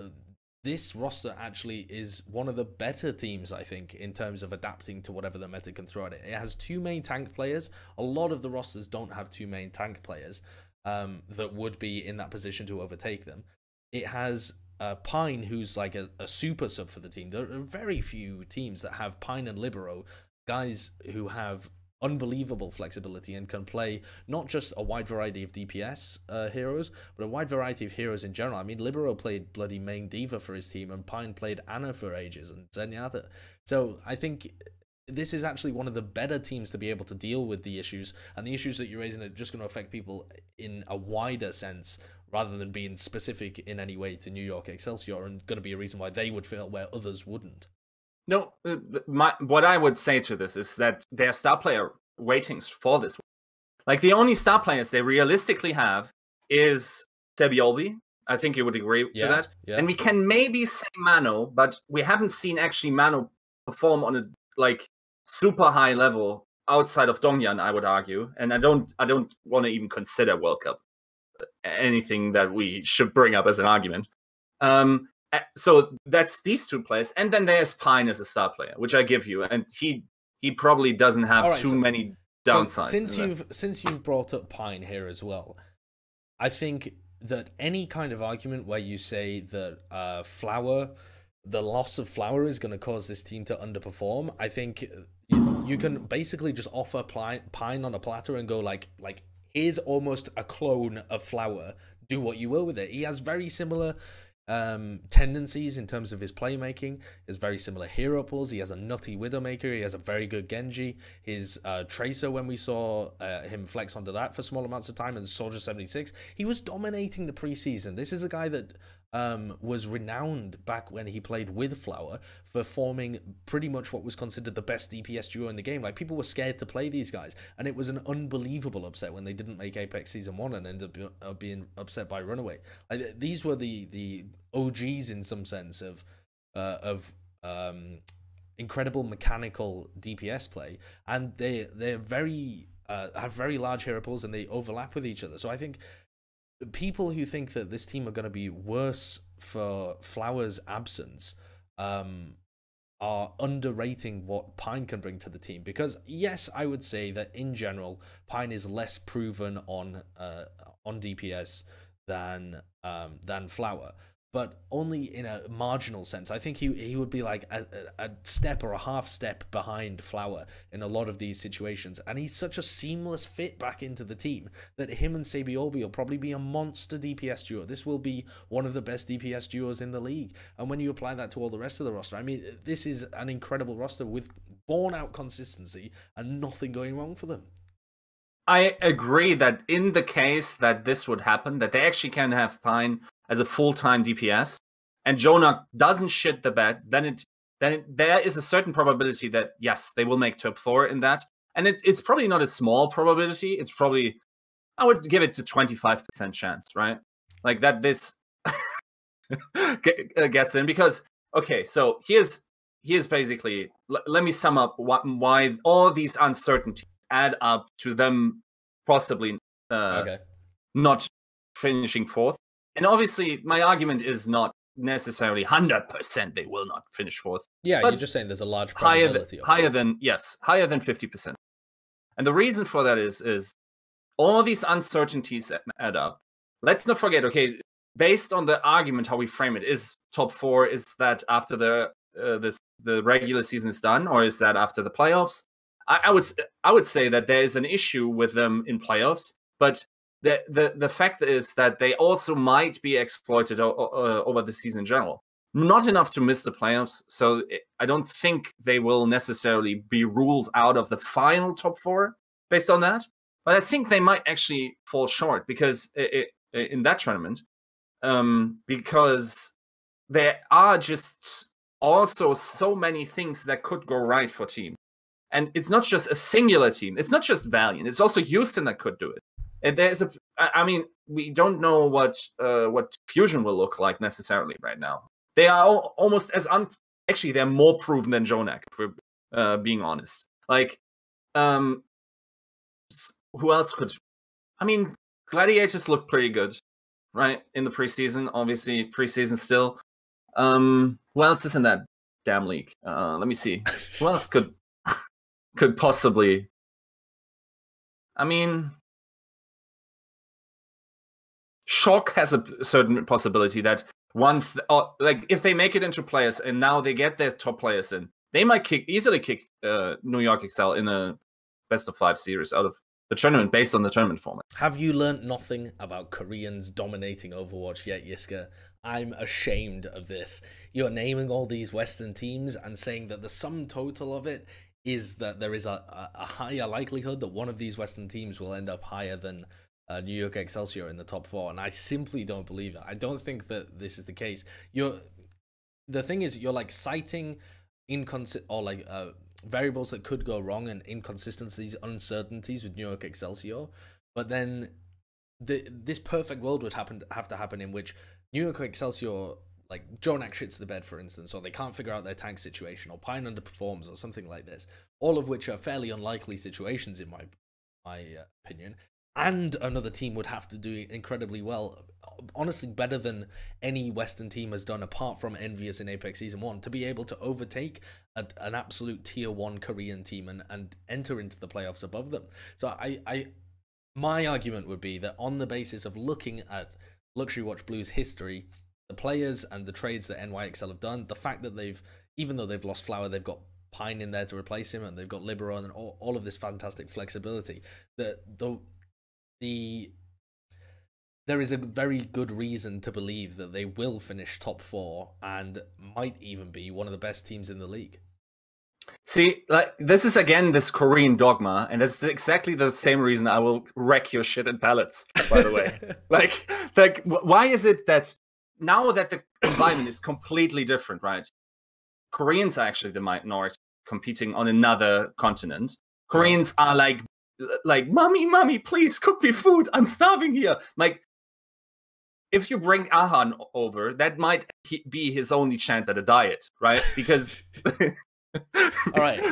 this roster actually is one of the better teams, I think, in terms of adapting to whatever the meta can throw at it. It has 2 main tank players. A lot of the rosters don't have 2 main tank players that would be in that position to overtake them. It has Pine, who's like a super sub for the team. There are very few teams that have Pine and Libero, guys who have unbelievable flexibility and can play not just a wide variety of DPS heroes, but a wide variety of heroes in general. I mean, Libero played bloody main Diva for his team, and Pine played Ana for ages, and Zenyatta. So I think this is actually one of the better teams to be able to deal with the issues, and the issues that you're raising are just going to affect people in a wider sense rather than being specific in any way to New York Excelsior, and going to be a reason why they would fail where others wouldn't. No, what I would say to this is that their star player ratings for this, like, the only star players they realistically have is Sebiolbi. I think you would agree to that. Yeah. And we can maybe say Mano, but we haven't seen actually Mano perform on a, like, super high level outside of Dongyan, I would argue. And I don't want to even consider World Cup anything that we should bring up as an argument. So that's these 2 players, and then there's Pine as a star player, which I give you, and he probably doesn't have too many downsides. So since you've brought up Pine here as well, I think that any kind of argument where you say that Flower, the loss of Flower is going to cause this team to underperform, I think you can basically just offer Pine on a platter and go like here's almost a clone of Flower. Do what you will with it. He has very similar tendencies in terms of his playmaking. He has very similar hero pools. He has a nutty Widowmaker. He has a very good Genji. His Tracer, when we saw him flex onto that for small amounts of time, and Soldier 76, he was dominating the preseason. This is a guy that was renowned back when he played with Flower for forming pretty much what was considered the best DPS duo in the game. Like, people were scared to play these guys, and it was an unbelievable upset when they didn't make APEC Season 1 and ended up being upset by Runaway. Like, these were the OGs in some sense of incredible mechanical DPS play, and they're very have very large hero pools, and they overlap with each other. So I think people who think that this team are going to be worse for Flower's absence are underrating what Pine can bring to the team. Because yes, I would say that in general, Pine is less proven on DPS than Flower, but only in a marginal sense. I think he would be like a step or a half step behind Flower in a lot of these situations. And he's such a seamless fit back into the team that him and Sebiolbi will probably be a monster DPS duo. This will be one of the best DPS duos in the league. And when you apply that to all the rest of the roster, I mean, this is an incredible roster with born-out consistency and nothing going wrong for them. I agree that in the case that this would happen, that they actually can have Pine as a full-time DPS, and Jonah doesn't shit the bed, then there is a certain probability that, yes, they will make top 4 in that. And it's probably not a small probability. It's probably, I would give it to 25% chance, right? Like that this gets in, because, okay, so here's basically, let me sum up why all these uncertainties add up to them possibly not finishing 4th. And obviously, my argument is not necessarily 100% they will not finish 4th. Yeah, you're just saying there's a large probability. Higher than 50%. And the reason for that is all these uncertainties add up. Let's not forget, okay, based on the argument how we frame it, is top 4, is that after the regular season is done, or is that after the playoffs? I would say that there is an issue with them in playoffs, but the fact is that they also might be exploited over the season in general. Not enough to miss the playoffs, so I don't think they will necessarily be ruled out of the final top 4 based on that. But I think they might actually fall short because in that tournament, because there are just also so many things that could go right for team. And it's not just a singular team. It's not just Valiant. It's also Houston that could do it. And I mean, we don't know what Fusion will look like necessarily right now. They are almost as actually, they're more proven than Jonah, if we're being honest. Like, who else could? I mean, Gladiators look pretty good, right? In the preseason, obviously, preseason still. Who else is in that damn league? Let me see. Who else could possibly? I mean, Shock has a certain possibility that once, like, if they make it into players and now they get their top players in, they might easily kick NYXL in a best-of-5 series out of the tournament based on the tournament format. Have you learnt nothing about Koreans dominating Overwatch yet, Yiska? I'm ashamed of this. You're naming all these Western teams and saying that the sum total of it is that there is a higher likelihood that one of these Western teams will end up higher than New York Excelsior in the top 4, and I simply don't believe it. I don't think that this is the case. The thing is, you're like citing variables that could go wrong and inconsistencies, uncertainties with New York Excelsior, but then this perfect world would have to happen in which New York Excelsior, like Jonah shits the bed, for instance, or they can't figure out their tank situation, or Pine underperforms, or something like this, all of which are fairly unlikely situations in my opinion. And another team would have to do incredibly well, honestly better than any Western team has done apart from Envious in APEC Season 1, to be able to overtake an absolute Tier 1 Korean team and enter into the playoffs above them. So my argument would be that on the basis of looking at Luxury Watch Blue's history, the players and the trades that NYXL have done, the fact that even though they've lost Flower, they've got Pine in there to replace him, and they've got Libero and all of this fantastic flexibility, there is a very good reason to believe that they will finish top 4 and might even be one of the best teams in the league. See, like, this is again this Korean dogma, and that's exactly the same reason I will wreck your shit in pellets, by the way. like, why is it that now that the environment is completely different, right? Koreans are actually the minority competing on another continent. Koreans are like, mommy, please cook me food. I'm starving here. Like, if you bring Ahan over, that might be his only chance at a diet, right? Because all right.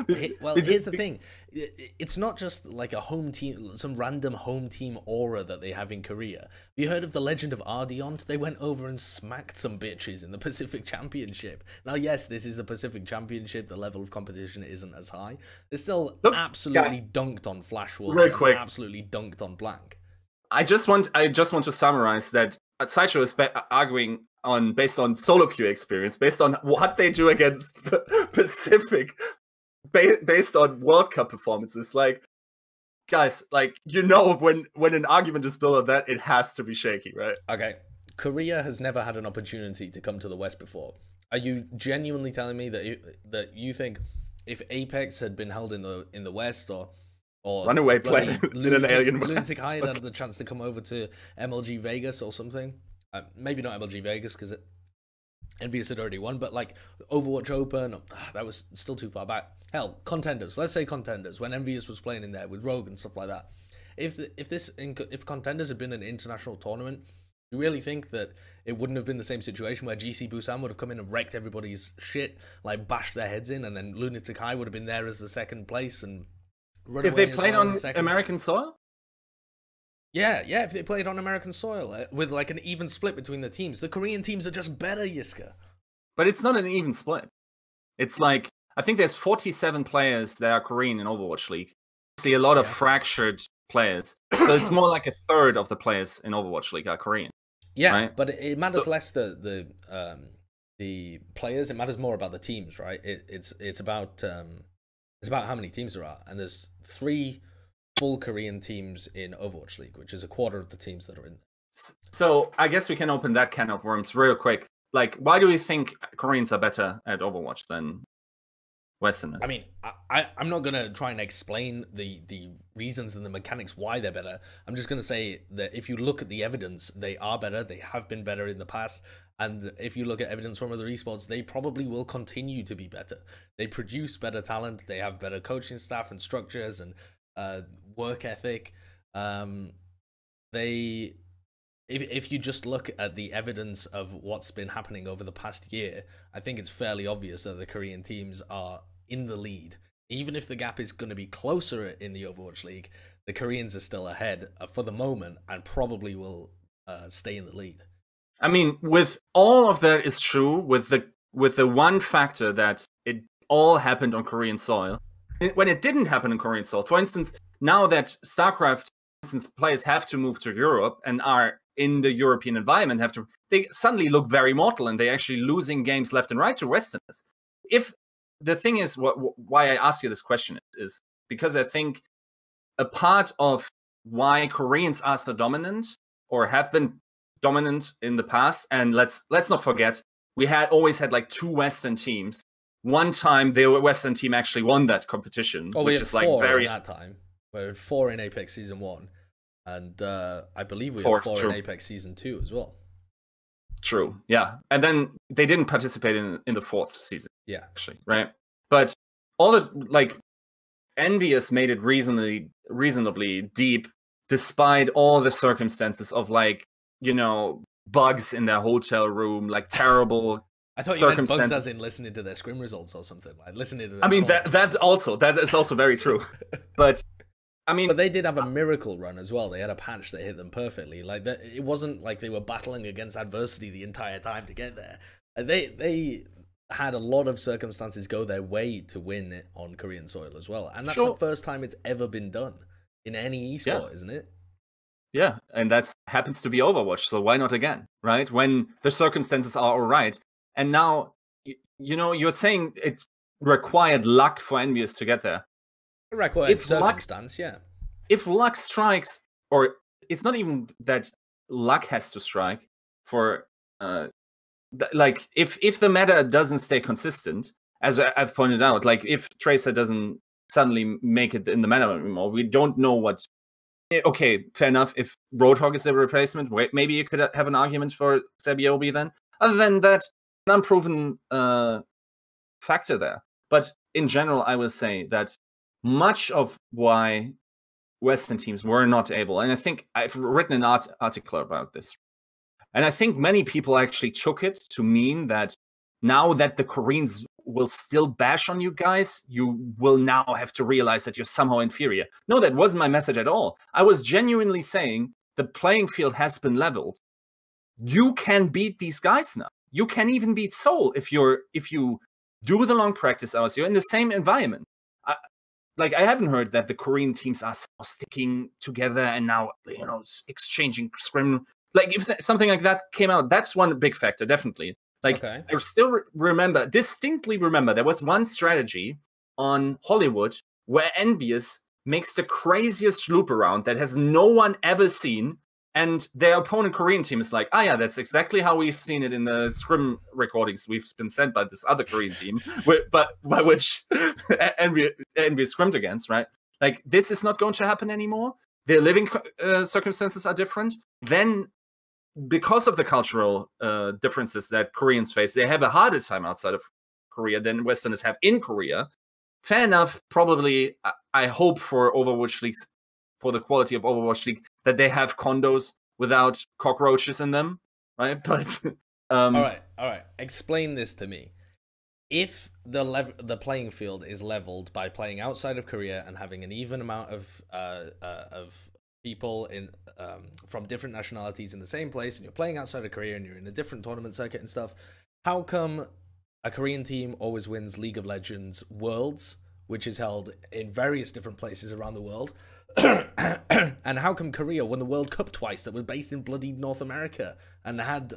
Well, here's the thing. It's not just like a home team, some random home team aura that they have in Korea. Have you heard of the legend of Ardiont? They went over and smacked some bitches in the Pacific Championship. Now, yes, this is the Pacific Championship. The level of competition isn't as high. They still absolutely dunked on Flash Wolves. Real quick. Absolutely dunked on Blank. I just want to summarize that Sideshow is arguing based on SoloQ experience, based on what they do against Pacific, based on World Cup performances. Like, guys, like, when an argument is built on that, it has to be shaky, right? Okay, Korea has never had an opportunity to come to the West before. Are you genuinely telling me that you think if Apex had been held in the West or runaway play in an alien Lunatic Hyatt had the chance to come over to MLG Vegas or something? Maybe not MLG Vegas because Envious had already won, but like Overwatch Open, that was still too far back. Hell, Contenders. Let's say Contenders when Envious was playing in there with Rogue and stuff like that. If Contenders had been an international tournament, do you really think that it wouldn't have been the same situation where GC Busan would have come in and wrecked everybody's shit, like bashed their heads in, and then Lunatic High would have been there as the second place and run if away they played on American soil? Yeah, if they played on American soil with like an even split between the teams. The Korean teams are just better, Yiska. But it's not an even split. It's like, I think there's 47 players that are Korean in Overwatch League. I see a lot of fractured players. So it's more like a third of the players in Overwatch League are Korean. Yeah, right? But it matters less the players. It matters more about the teams, right? It's about how many teams there are, and there's 3 full Korean teams in Overwatch League, which is a quarter of the teams that are in there. So I guess we can open that can of worms real quick. Like, why do we think Koreans are better at Overwatch than Westerners? I mean, I'm not going to try and explain the reasons and the mechanics why they're better. I'm just going to say that if you look at the evidence, they are better. They have been better in the past. And if you look at evidence from other esports, they probably will continue to be better. They produce better talent. They have better coaching staff and structures and work ethic. If you just look at the evidence of what's been happening over the past year, I think it's fairly obvious that the Korean teams are in the lead. Even if the gap is going to be closer in the Overwatch League, the Koreans are still ahead for the moment and probably will stay in the lead. I mean, with all of that is true, with the one factor that it all happened on Korean soil. When it didn't happen on Korean soil, for instance, now that StarCraft, for instance, players have to move to Europe and are in the European environment, they suddenly look very mortal, and they're actually losing games left and right to Westerners. If the thing is, why I ask you this question is because I think a part of why Koreans are so dominant, or have been dominant in the past, and let's not forget, we always had like 2 Western teams. One time the Western team actually won that competition, which is like very at that time. We had 4 in APEC Season 1, and I believe we had 4 in APEC Season 2 as well. True, yeah. And then they didn't participate in the 4th season. Yeah, actually, right? But all the like Envious made it reasonably deep, despite all the circumstances of like, you know, bugs in their hotel room, like terrible. I thought you meant bugs as in listening to their scrim results or something, like listening to their I mean, that is also very true. But I mean, but they did have a miracle run as well. They had a patch that hit them perfectly. Like that, it wasn't like they were battling against adversity the entire time to get there. They had a lot of circumstances go their way to win it on Korean soil as well, and that's the first time it's ever been done in any esport, isn't it? Yeah, and that happens to be Overwatch, so why not again, right? When the circumstances are all right. And now, you know, you're saying it required luck for Envious to get there. It required circumstance, yeah. If luck strikes, or it's not even that luck has to strike for, like, if the meta doesn't stay consistent, as I've pointed out, like, if Tracer doesn't suddenly make it in the meta anymore, we don't know what. Okay, fair enough. If Roadhog is the replacement, maybe you could have an argument for Sabiobi then. Other than that, an unproven factor there. But in general, I will say that much of why Western teams were not able, and I think I've written an article about this, and I think many people actually took it to mean that now that the Koreans will still bash on you guys, you will now have to realize that you're somehow inferior. No, that wasn't my message at all. I was genuinely saying the playing field has been leveled. You can beat these guys now. You can even beat Seoul if you do the long practice hours. You're in the same environment. I haven't heard that the Korean teams are sticking together and now, you know, exchanging scrim. Like if something like that came out, that's one big factor, definitely. Like, okay. I still distinctly remember, there was one strategy on Hollywood where Envious makes the craziest loop around that has no one ever seen, and their opponent Korean team is like, yeah, that's exactly how we've seen it in the scrim recordings we've been sent by this other Korean team, but by which Envious scrimmed against, right? Like, this is not going to happen anymore. Their living circumstances are different. Then, because of the cultural differences that Koreans face, they have a harder time outside of Korea than Westerners have in Korea. Fair enough. Probably, I hope for Overwatch League, for the quality of Overwatch League, that they have condos without cockroaches in them, right? But all right. Explain this to me. If the playing field is leveled by playing outside of Korea and having an even amount of people in from different nationalities in the same place, and you're playing outside of Korea and you're in a different tournament circuit and stuff, how come a Korean team always wins League of Legends Worlds, which is held in various different places around the world, and how come Korea won the World Cup twice that was based in bloody North America and had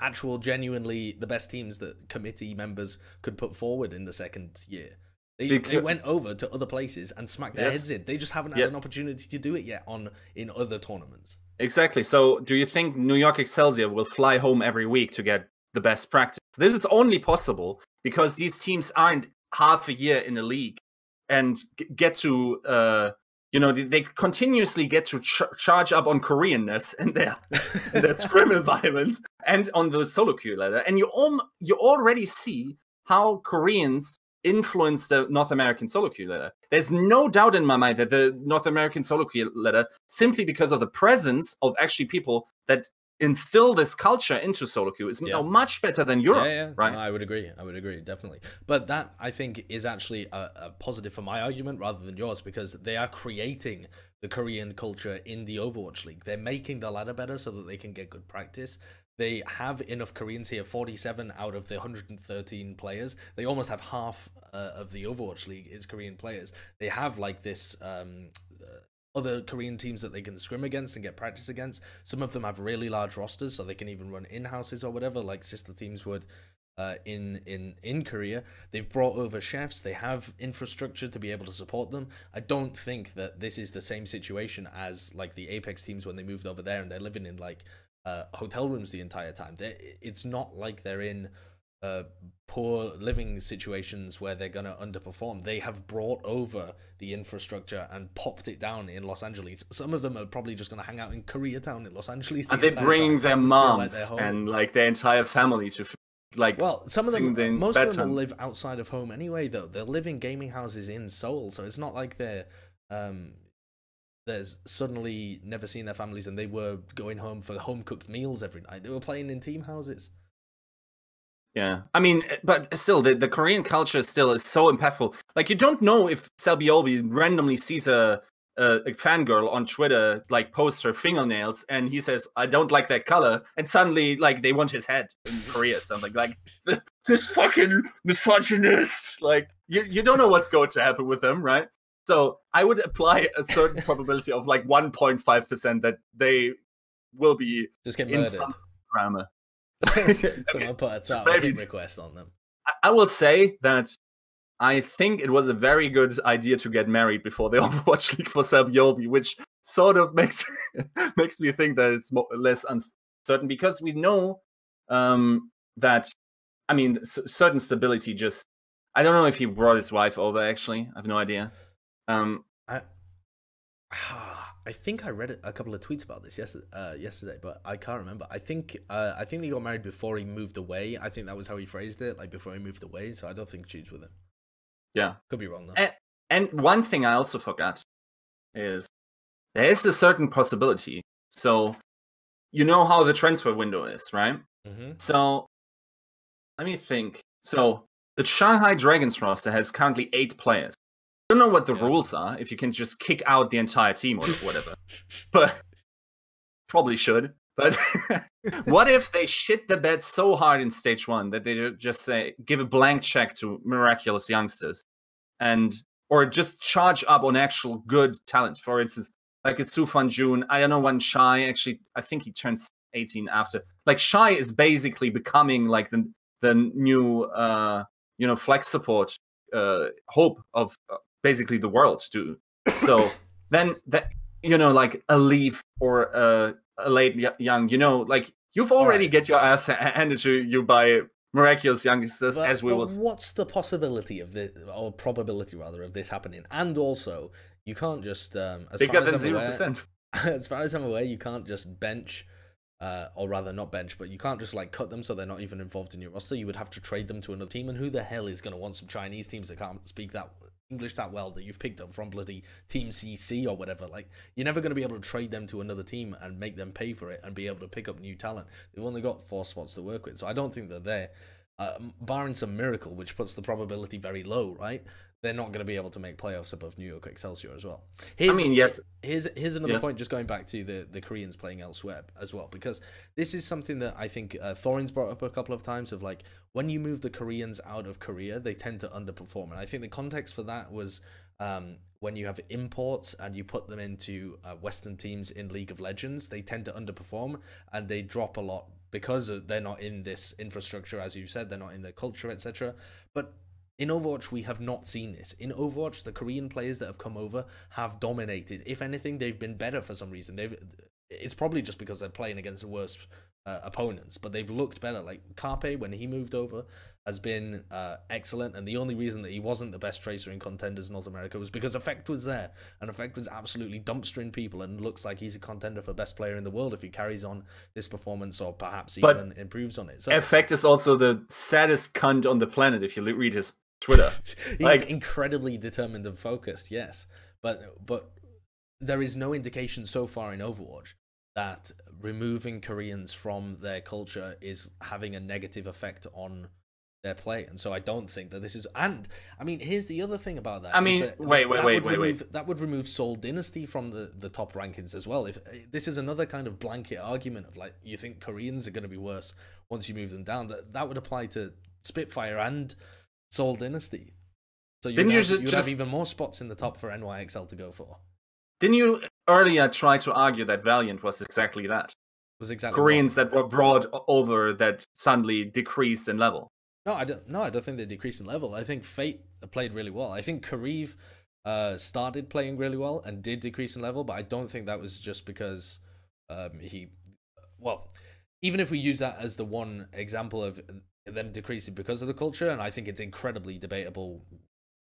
actual genuinely the best teams that committee members could put forward in the second year? They went over to other places and smacked their heads in. They just haven't had an opportunity to do it yet in other tournaments. Exactly. So do you think New York Excelsior will fly home every week to get the best practice? This is only possible because these teams aren't half a year in a league and get to you know, they continuously get to charge up on Koreanness in their scrim environment and on the SoloQ ladder. And you already see how Koreans influence the North American SoloQ ladder. There's no doubt in my mind that the North American SoloQ ladder, simply because of the presence of actually people that instill this culture into SoloQ, is now much better than Europe, right? No, I would agree, definitely. But that, I think, is actually a positive for my argument rather than yours, because they are creating the Korean culture in the Overwatch League. They're making the ladder better so that they can get good practice. They have enough Koreans here, 47 out of the 113 players. They almost have half of the Overwatch League is Korean players. They have like this other Korean teams that they can scrim against and get practice against. Some of them have really large rosters, so they can even run in-houses or whatever, like sister teams would in Korea. They've brought over chefs. They have infrastructure to be able to support them. I don't think that this is the same situation as like the APEC teams when they moved over there and they're living in like hotel rooms the entire time. It's not like they're in poor living situations where they're going to underperform. They have brought over the infrastructure and popped it down in Los Angeles. Some of them are probably just going to hang out in Koreatown in Los Angeles. And they bring their moms and like their entire family to like. Well, some of them, most of them will live outside of home anyway, though. They'll live in gaming houses in Seoul, so it's not like they're there's suddenly never seen their families and they were going home for home cooked meals every night. They were playing in team houses. Yeah, I mean, but still, the Korean culture still is so impactful. Like, you don't know if Selbyolby randomly sees a fangirl on Twitter, like, post her fingernails, and he says, "I don't like that color," and suddenly, like, they want his head in Korea, something like, this fucking misogynist. Like, you don't know what's going to happen with them, right? So I would apply a certain probability of like 1.5% that they will be just get in murdered. some drama. Someone put a target request on them. I will say that I think it was a very good idea to get married before the Overwatch League for Selbyolby, which sort of makes me think that it's less uncertain, because we know that, I mean, certain stability just. I don't know if he brought his wife over, actually. I have no idea. I think I read a couple of tweets about this yesterday, but I can't remember. I think they got married before he moved away. I think that was how he phrased it, like before he moved away. So I don't think she's with him. Yeah, could be wrong though. And one thing I also forgot is there is a certain possibility. So you know how the transfer window is, right? Mm-hmm. So let me think. So the Shanghai Dragons roster has currently 8 players. I don't know what the rules are, if you can just kick out the entire team or whatever. But probably should. But what if they shit the bed so hard in stage 1 that they just say, give a blank check to miraculous youngsters, or just charge up on actual good talent? For instance, like a Sufan Jun. I don't know when Shai, actually, I think he turns 18 after. Like, Shai is basically becoming like the new flex support hope of basically the world too. So then that, like a Leaf or a late young, like you've already get your ass handed to you by miraculous youngsters, as we will. What's the possibility of this, or probability rather, of this happening? And also, you can't just bigger than 0%. As far as I'm aware, you can't just bench. Or rather not bench, but you can't just like cut them so they're not even involved in your roster. You would have to trade them to another team, and who the hell is going to want some Chinese teams that can't speak that English that well that you've picked up from bloody Team CC or whatever? Like, you're never going to be able to trade them to another team and make them pay for it and be able to pick up new talent. They've only got 4 spots to work with, so I don't think they're there. Barring some miracle, which puts the probability very low, right? They're not going to be able to make playoffs above New York Excelsior as well. Yes. Here's another point, just going back to the Koreans playing elsewhere as well, because this is something that I think Thorin's brought up a couple of times, of like, when you move the Koreans out of Korea, they tend to underperform. And I think the context for that was when you have imports and you put them into Western teams in League of Legends, they tend to underperform and they drop a lot because they're not in this infrastructure, as you said, they're not in the culture, etc. But in Overwatch, we have not seen this. In Overwatch, the Korean players that have come over have dominated. If anything, they've been better for some reason. It's probably just because they're playing against worse opponents, but they've looked better. Like Carpe, when he moved over, has been excellent, and the only reason that he wasn't the best tracer in Contenders North America was because Effect was there, and Effect was absolutely dumpstering people, and looks like he's a contender for best player in the world if he carries on this performance, or perhaps even improves on it. So Effect is also the saddest cunt on the planet if you read his Twitter. He's incredibly determined and focused, yes, but there is no indication so far in Overwatch that removing Koreans from their culture is having a negative effect on their play, and so I don't think that this is. And I mean, here's the other thing about that. I mean, wait. That would remove Seoul Dynasty from the top rankings as well. If this is another kind of blanket argument of like, you think Koreans are going to be worse once you move them down, that would apply to Spitfire and Seoul Dynasty. So you'd have even more spots in the top for NYXL to go for. Didn't you earlier try to argue that Valiant was exactly that? Was exactly Koreans that were brought over that suddenly decreased in level. No, I don't think they decreased in level. I think Fate played really well. I think Kareev started playing really well and did decrease in level, but I don't think that was just because even if we use that as the one example of them decreasing because of the culture, and I think it's incredibly debatable,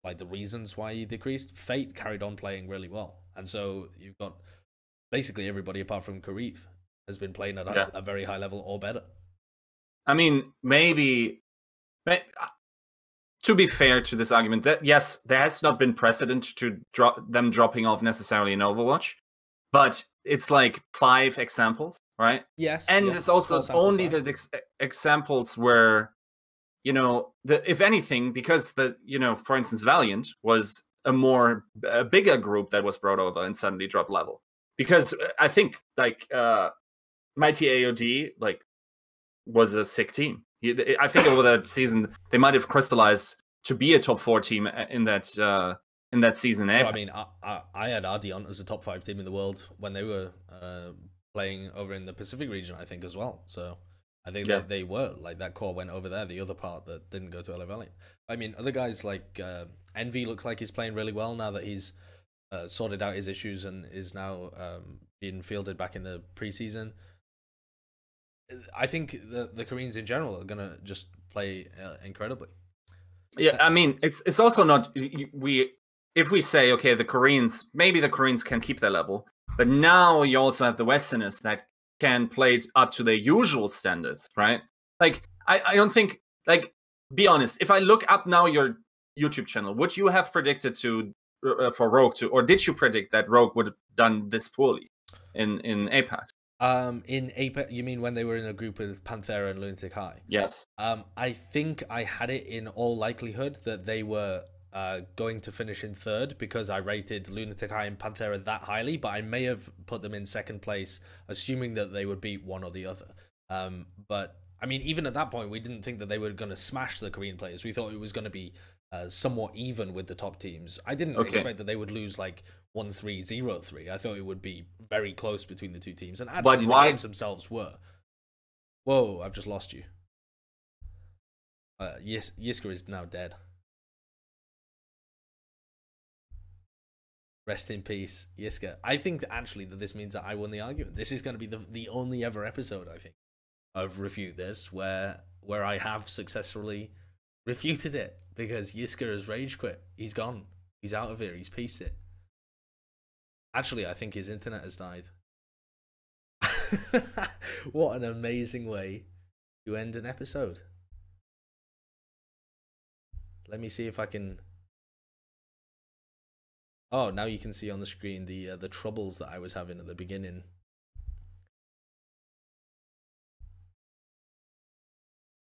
like the reasons why he decreased, Fate carried on playing really well. And so you've got basically everybody apart from Kareev has been playing at a very high level or better. I mean, maybe to be fair to this argument, that yes, there has not been precedent to them dropping off necessarily in Overwatch, but it's like 5 examples, right? Yes. And it's also only the examples where, you know, if anything, because for instance, Valiant was a bigger group that was brought over and suddenly dropped level. Because I think like Mighty AOD was a sick team. I think over that season they might have crystallized to be a top 4 team in that season. Well, I mean, I had Ardion as a top 5 team in the world when they were playing over in the Pacific region, I think, as well. So I think that they were like that core went over there. The other part that didn't go to LA Valley. I mean, other guys like Envy looks like he's playing really well now that he's sorted out his issues and is now being fielded back in the preseason. I think the Koreans in general are gonna just play incredibly. Yeah, I mean, it's also not if we say okay, maybe the Koreans can keep their level, but now you also have the Westerners that can play up to their usual standards, right? Like I don't think, like, be honest, if I look up now your YouTube channel, would you have predicted for Rogue to, or did you predict that Rogue would have done this poorly in APEC? In APEC, you mean when they were in a group with Panthera and Lunatic High? Yes. I think I had it in all likelihood that they were going to finish in 3rd because I rated Lunatic High and Panthera that highly, but I may have put them in 2nd place, assuming that they would beat one or the other. But I mean, even at that point, we didn't think that they were going to smash the Korean players. We thought it was going to be somewhat even with the top teams. I didn't expect that they would lose like 1-3, 0-3. I thought it would be very close between the 2 teams. And actually, the games themselves were. Whoa, I've just lost you. Yiska is now dead. Rest in peace, Yiska. I think that actually that this means that I won the argument. This is going to be the only ever episode, I think, of Refute This where I have successfully refuted it, because Yiska has rage quit. He's gone. He's out of here. He's pieced it. Actually, I think his internet has died. What an amazing way to end an episode. Let me see if I can... Oh, now you can see on the screen the troubles that I was having at the beginning.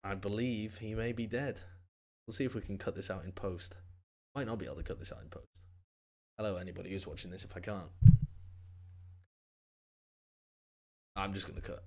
I believe he may be dead. We'll see if we can cut this out in post. Might not be able to cut this out in post. Hello, anybody who's watching this if I can't. I'm just going to cut.